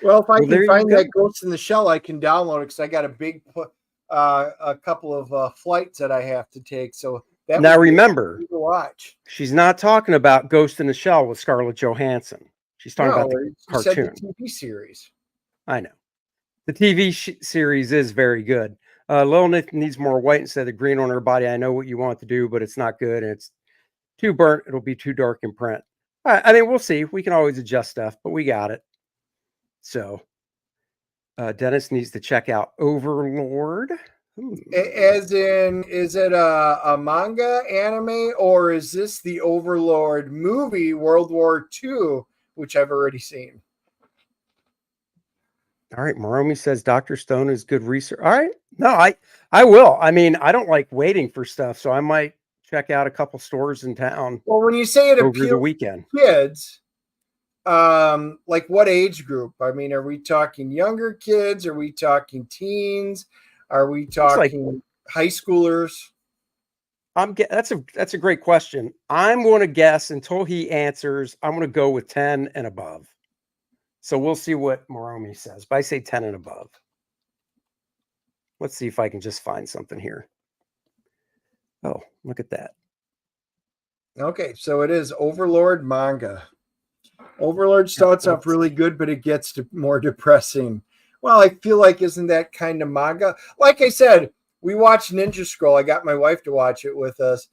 Speaker 2: Well, if I
Speaker 7: Well,
Speaker 2: can
Speaker 7: there you
Speaker 2: find
Speaker 7: go.
Speaker 2: that Ghost in the Shell, I can download it because I got a couple of flights that I have to take. So that
Speaker 7: Now
Speaker 2: would be
Speaker 7: remember,
Speaker 2: to watch.
Speaker 7: she's not talking about Ghost in the Shell with Scarlett Johansson. She's talking about
Speaker 2: No,
Speaker 7: the
Speaker 2: you said the
Speaker 7: cartoon.
Speaker 2: TV series.
Speaker 7: I know. The TV series is very good. Lil needs more white instead of the green on her body. I know what you want to do, but it's not good. And it's too burnt. It'll be too dark in print. I mean, we'll see. We can always adjust stuff, but we got it. So Dennis needs to check out Overlord.
Speaker 2: As in, is it a manga anime or is this the Overlord movie, World War II, which I've already seen?
Speaker 7: All right, Moromi says Dr. Stone is good research. All right. No, I will. I mean, I don't like waiting for stuff, so I might check out a couple stores in town
Speaker 2: Well, when you say it
Speaker 7: over the
Speaker 2: appeals
Speaker 7: weekend.
Speaker 2: to kids, like what age group? I mean, are we talking younger kids? Are we talking teens? Are we talking high schoolers?
Speaker 7: That's a great question. I'm going to guess until he answers. I'm going to go with 10 and above. So we'll see what Moromi says. But I say 10 and above. Let's see if I can just find something here. Oh, look at that.
Speaker 2: Okay, so it is Overlord manga. Overlord starts off really good, but it gets more depressing. Well, I feel like isn't that kind of manga? Like I said, we watched Ninja Scroll. I got my wife to watch it with us,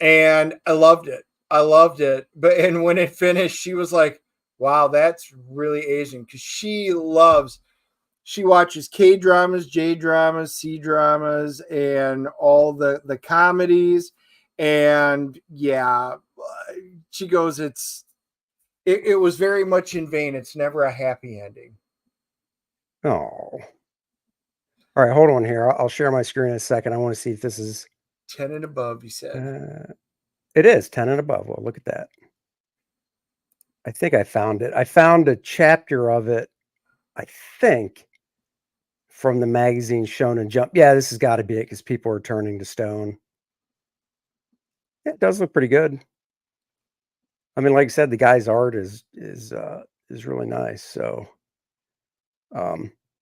Speaker 2: and I loved it. And when it finished, she was like, "Wow, that's really Asian," because she watches K dramas, J dramas, C dramas, and all the comedies. And yeah, she goes, it was very much in vain. It's never a happy ending.
Speaker 7: Oh. All right, hold on here. I'll share my screen in a second. I want to see if this is
Speaker 2: 10 and above, you said.
Speaker 7: It is 10 and above. Well, look at that. I think I found it. I found a chapter of it, I think, from the magazine Shonen Jump. Yeah, this has got to be it because people are turning to stone. Yeah, it does look pretty good. I mean, like I said, the guy's art is really nice. So,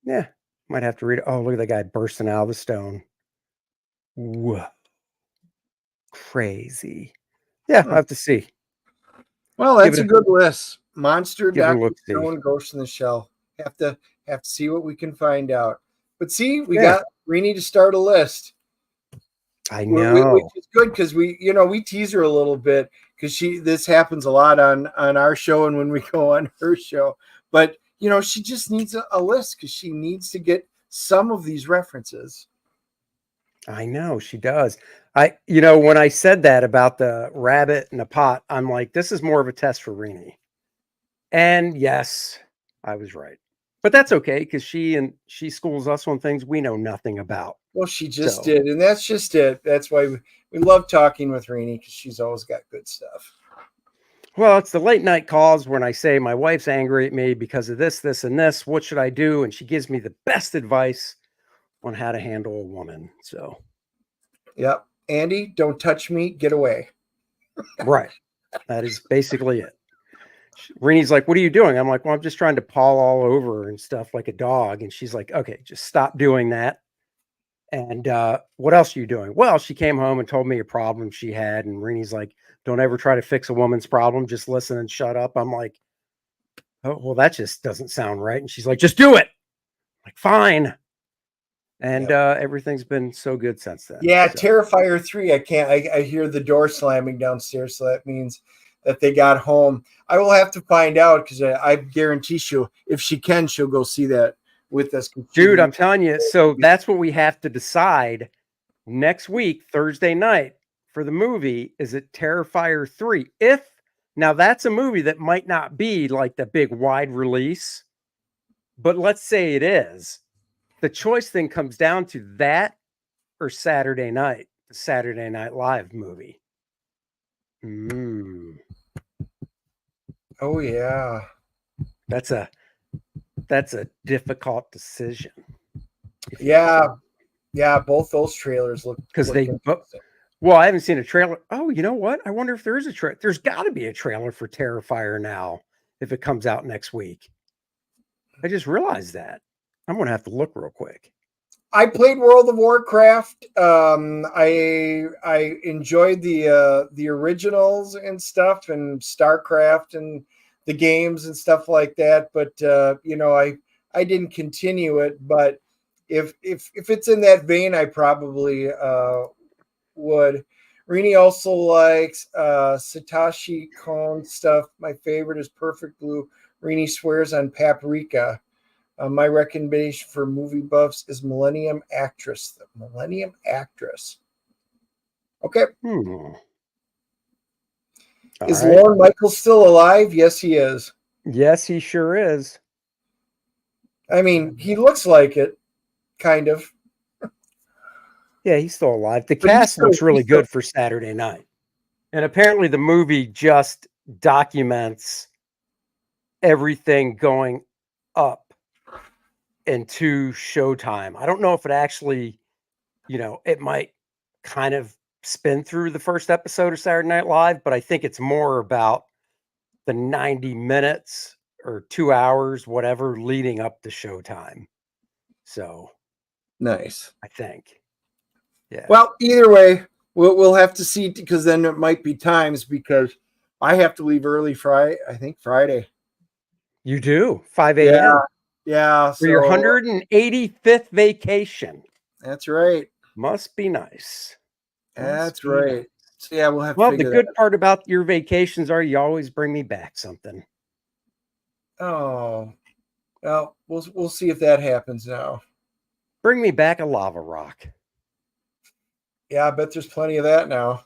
Speaker 7: yeah, might have to read it. Oh, look at that guy bursting out of the stone. Whoa, crazy. Yeah, I have to see.
Speaker 2: Well, that's a good list. Monster,
Speaker 7: give it a
Speaker 2: Dr.
Speaker 7: look-see.
Speaker 2: Stone, Ghost in the Shell. Have to see what we can find out. But see, we need to start a list.
Speaker 7: I know.
Speaker 2: Which is good because we tease her a little bit because this happens a lot on our show and when we go on her show. But she just needs a list because she needs to get some of these references.
Speaker 7: I know she does. When I said that about the rabbit and the pot, I'm like, this is more of a test for Rini. And yes, I was right. But that's okay because she schools us on things we know nothing about.
Speaker 2: Well, she just did, and that's just it. That's why we love talking with Rini because she's always got good stuff.
Speaker 7: Well, it's the late night calls when I say my wife's angry at me because of this, this, and this. What should I do? And she gives me the best advice on how to handle a woman. So,
Speaker 2: yep. Andy, don't touch me. Get away.
Speaker 7: Right. That is basically it. Rini's like, what are you doing? I'm like, well, I'm just trying to paw all over her and stuff like a dog. And she's like, okay, just stop doing that. And what else are you doing? Well, she came home and told me a problem she had. And Rini's like, don't ever try to fix a woman's problem. Just listen and shut up. I'm like, oh, well, that just doesn't sound right. And she's like, just do it. I'm like, fine. And everything's been so good since then.
Speaker 2: Yeah, so. Terrifier 3. I hear the door slamming downstairs. So that means that they got home. I will have to find out because I guarantee if she can, she'll go see that with us.
Speaker 7: Dude, I'm telling you. So that's what we have to decide next week, Thursday night for the movie. Is it Terrifier 3? Now that's a movie that might not be like the big wide release, but let's say it is. The choice then comes down to that or Saturday night, the Saturday Night Live movie.
Speaker 2: Oh yeah.
Speaker 7: That's a difficult decision.
Speaker 2: Yeah. Yeah, both those trailers look
Speaker 7: because well, I haven't seen a trailer. Oh, you know what? I wonder if there is a trailer. There's got to be a trailer for Terrifier now if it comes out next week. I just realized that. I'm gonna have to look real quick.
Speaker 2: I played World of Warcraft. I enjoyed the originals and stuff, and StarCraft and the games and stuff like that. But I didn't continue it. But if it's in that vein, I probably would. Rini also likes Satoshi Kon stuff. My favorite is Perfect Blue. Rini swears on Paprika. My recommendation for movie buffs is Millennium Actress. The Millennium Actress. Okay. Is
Speaker 7: right.
Speaker 2: Lorne Michaels still alive? Yes, he is.
Speaker 7: Yes, he sure is.
Speaker 2: I mean, he looks like it, kind of.
Speaker 7: Yeah, he's still alive. The
Speaker 2: But he's
Speaker 7: cast
Speaker 2: still-
Speaker 7: looks really
Speaker 2: he's still-
Speaker 7: good for Saturday night. And apparently the movie just documents everything going up into Showtime. I don't know if it actually, it might kind of spin through the first episode of Saturday Night Live, but I think it's more about the 90 minutes or 2 hours, whatever, leading up to Showtime. So
Speaker 2: Nice.
Speaker 7: I think. Yeah.
Speaker 2: Well, either way, we'll have to see, because then it might be times, because I have to leave early Friday. I think Friday.
Speaker 7: You do 5 a.m.
Speaker 2: Yeah.
Speaker 7: For your 185th vacation.
Speaker 2: That's right.
Speaker 7: Must be nice.
Speaker 2: That's right. So yeah, we'll have
Speaker 7: Well,
Speaker 2: to
Speaker 7: the
Speaker 2: figure
Speaker 7: good
Speaker 2: that
Speaker 7: part about your vacations are you always bring me back something.
Speaker 2: out. Oh, well, we'll see if that happens now.
Speaker 7: Bring me back a lava rock.
Speaker 2: Yeah, I bet there's plenty of that now.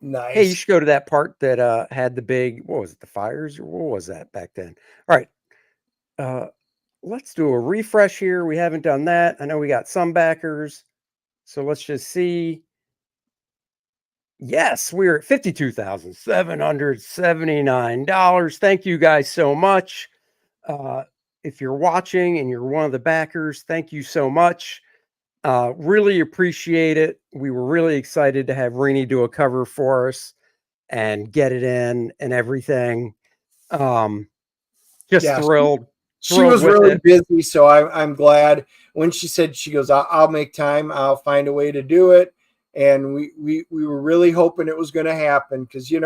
Speaker 2: Nice.
Speaker 7: Hey, you should go to that part that had the big, what was it, the fires, or what was that back then? All right. Let's do a refresh here. We haven't done that. I know we got some backers. So let's just see. Yes, we're at $52,779. Thank you guys so much. If you're watching and you're one of the backers, thank you so much. Really appreciate it. We were really excited to have Rini do a cover for us and get it in and everything. Just thrilled.
Speaker 2: She was really busy, so I'm glad. When she said, she goes, I'll make time. I'll find a way to do it. And we were really hoping it was going to happen, because, you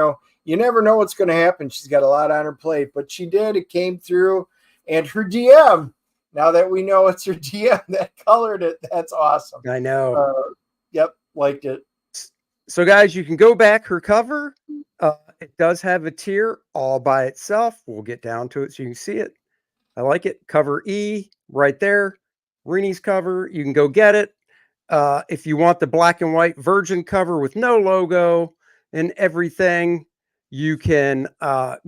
Speaker 2: never know what's going to happen. She's got a lot on her plate, but she did. It came through. And her DM, now that we know it's her DM that colored it, that's awesome.
Speaker 7: I know.
Speaker 2: Yep, liked it.
Speaker 7: So, guys, you can go back her cover. It does have a tier all by itself. We'll get down to it so you can see it. I like it. Cover E right there. Rini's cover. You can go get it. If you want the black and white virgin cover with no logo and everything, you can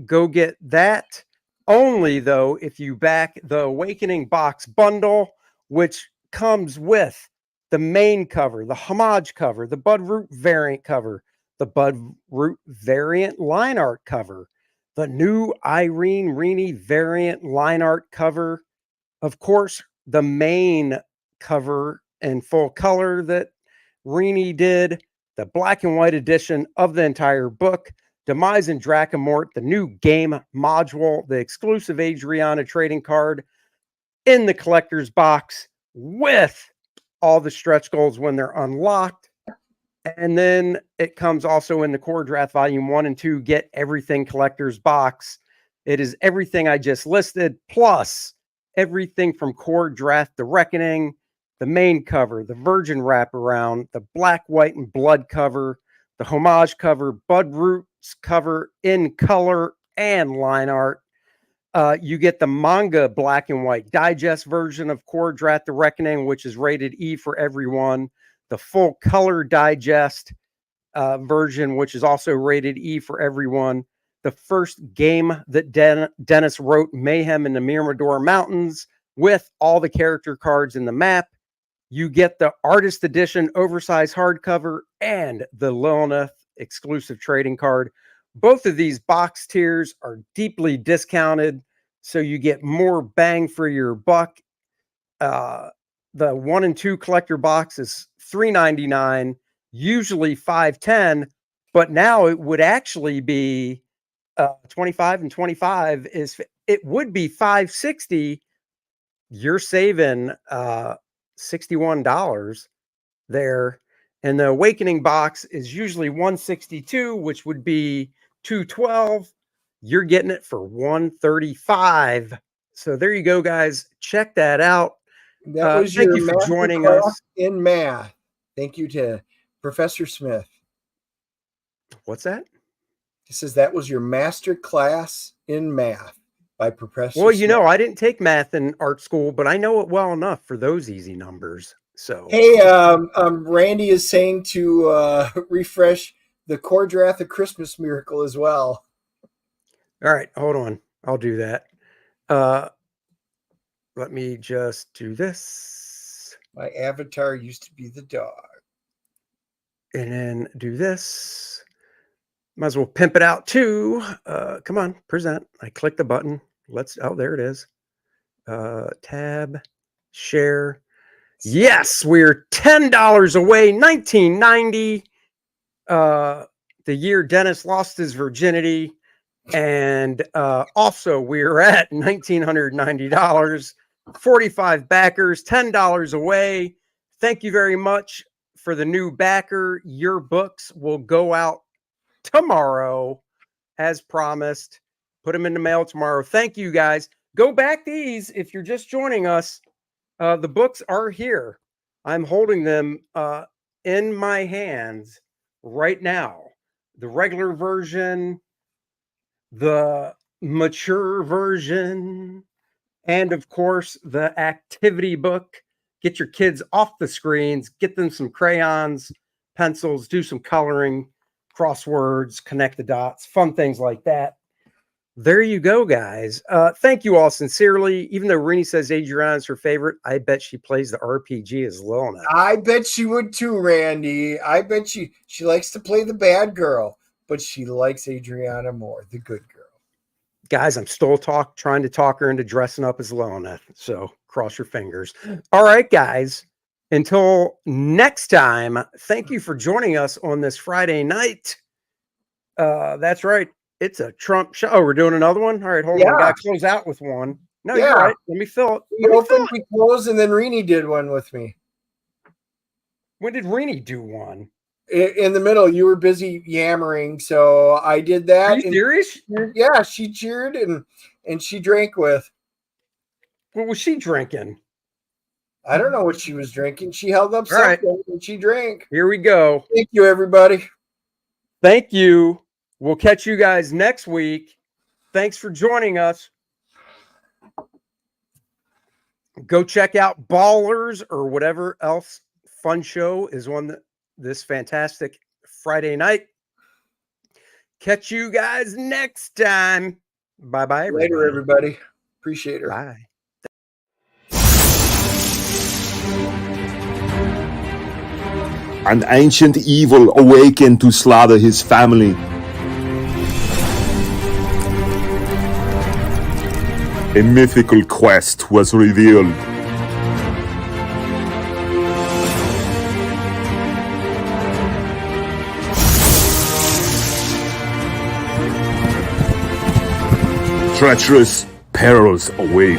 Speaker 7: go get that. Only, though, if you back the Awakening box bundle, which comes with the main cover, the homage cover, the Bud Root variant cover, the Bud Root variant line art cover, the new Irene Rini variant line art cover, of course, the main cover in full color that Rini did, the black and white edition of the entire book, Demise and Dracomort, the new game module, the exclusive Adriana trading card in the collector's box with all the stretch goals when they're unlocked. And then it comes also in the Kor-Drath Volume 1 and 2 Get Everything collector's box. It is everything I just listed, plus everything from Kor-Drath the Awakening, the main cover, the Virgin wraparound, the black, white, and blood cover, the homage cover, Bud Roots cover in color and line art. You get the manga black and white digest version of Kor-Drath the Awakening, which is rated E for everyone. The full color digest version, which is also rated E for everyone. The first game that Dennis wrote, Mayhem in the Mirador Mountains, with all the character cards in the map. You get the artist edition oversized hardcover and the Lilith exclusive trading card. Both of these box tiers are deeply discounted, so you get more bang for your buck. The 1 and 2 collector box is $3.99, usually $5.10, but now it would actually be $25 and $25 it would be $560. You're saving $61 there. And the Awakening box is usually $162, which would be $212. You're getting it for $135. So there you go, guys. Check that out.
Speaker 2: That was
Speaker 7: thank
Speaker 2: your
Speaker 7: you for
Speaker 2: master
Speaker 7: joining
Speaker 2: class
Speaker 7: us.
Speaker 2: in math. Thank you to Professor Smith.
Speaker 7: What's that?
Speaker 2: He says that was your master class in math by Professor
Speaker 7: Well,
Speaker 2: Smith.
Speaker 7: you know, I didn't take math in art school, but I know it well enough for those easy numbers. So
Speaker 2: Hey, Randy is saying to refresh the Kor-Drath the Christmas Miracle as well.
Speaker 7: all right, hold on. I'll do that. Let me just do this.
Speaker 2: My avatar used to be the dog.
Speaker 7: And then do this. Might as well pimp it out too. Come on, present. I click the button. Oh, there it is. Tab, share. Yes, we're $10 away. 1990. The year Dennis lost his virginity. And also we're at $1,990. 45 backers, $10 away. Thank you very much for the new backer. Your books will go out tomorrow as promised. Put them in the mail tomorrow. Thank you, guys. Go back these if you're just joining us. The books are here. I'm holding them in my hands right now. The regular version, the mature version, and of course, the activity book. Get your kids off the screens, get them some crayons, pencils, do some coloring, crosswords, connect the dots, fun things like that. There you go, guys. Thank you all sincerely. Even though Renee says Adriana's her favorite, I bet she plays the RPG as Lilna.
Speaker 2: I bet she would too, Randy. I bet she likes to play the bad girl, but she likes Adriana more, the good girl.
Speaker 7: Guys, I'm still trying to talk her into dressing up as Lilna. So cross your fingers. All right, guys. Until next time, thank you for joining us on this Friday night. That's right. It's a Trump show. Oh, we're doing another one? All right, hold on. I got to close out with one. No, you're right. Let me fill it.
Speaker 2: We opened, we closed, and then Renee did one with me.
Speaker 7: When did Renee do one?
Speaker 2: In the middle. You were busy yammering, so I did that.
Speaker 7: Are you serious?
Speaker 2: Yeah, she cheered and she drank with.
Speaker 7: What was she drinking?
Speaker 2: I don't know what she was drinking. She held up something and she drank.
Speaker 7: Here we go.
Speaker 2: Thank you, everybody.
Speaker 7: Thank you. We'll catch you guys next week. Thanks for joining us. Go check out Ballers or whatever else fun show is on this fantastic Friday night. Catch you guys next time. Bye-bye, everybody.
Speaker 2: Later, everybody. Appreciate her.
Speaker 7: Bye.
Speaker 11: An ancient evil awakened to slaughter his family. A mythical quest was revealed. Treacherous perils await.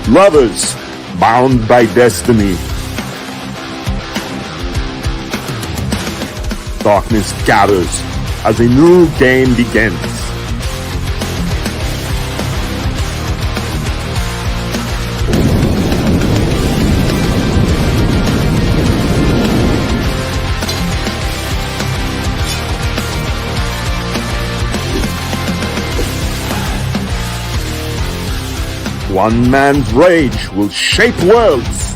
Speaker 11: Lovers bound by destiny. Darkness gathers as a new game begins. One man's rage will shape worlds.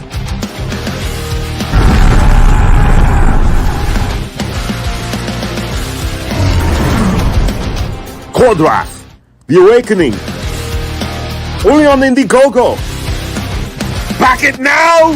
Speaker 11: Kor-Drath the Awakening. Only on Indiegogo. Back it now!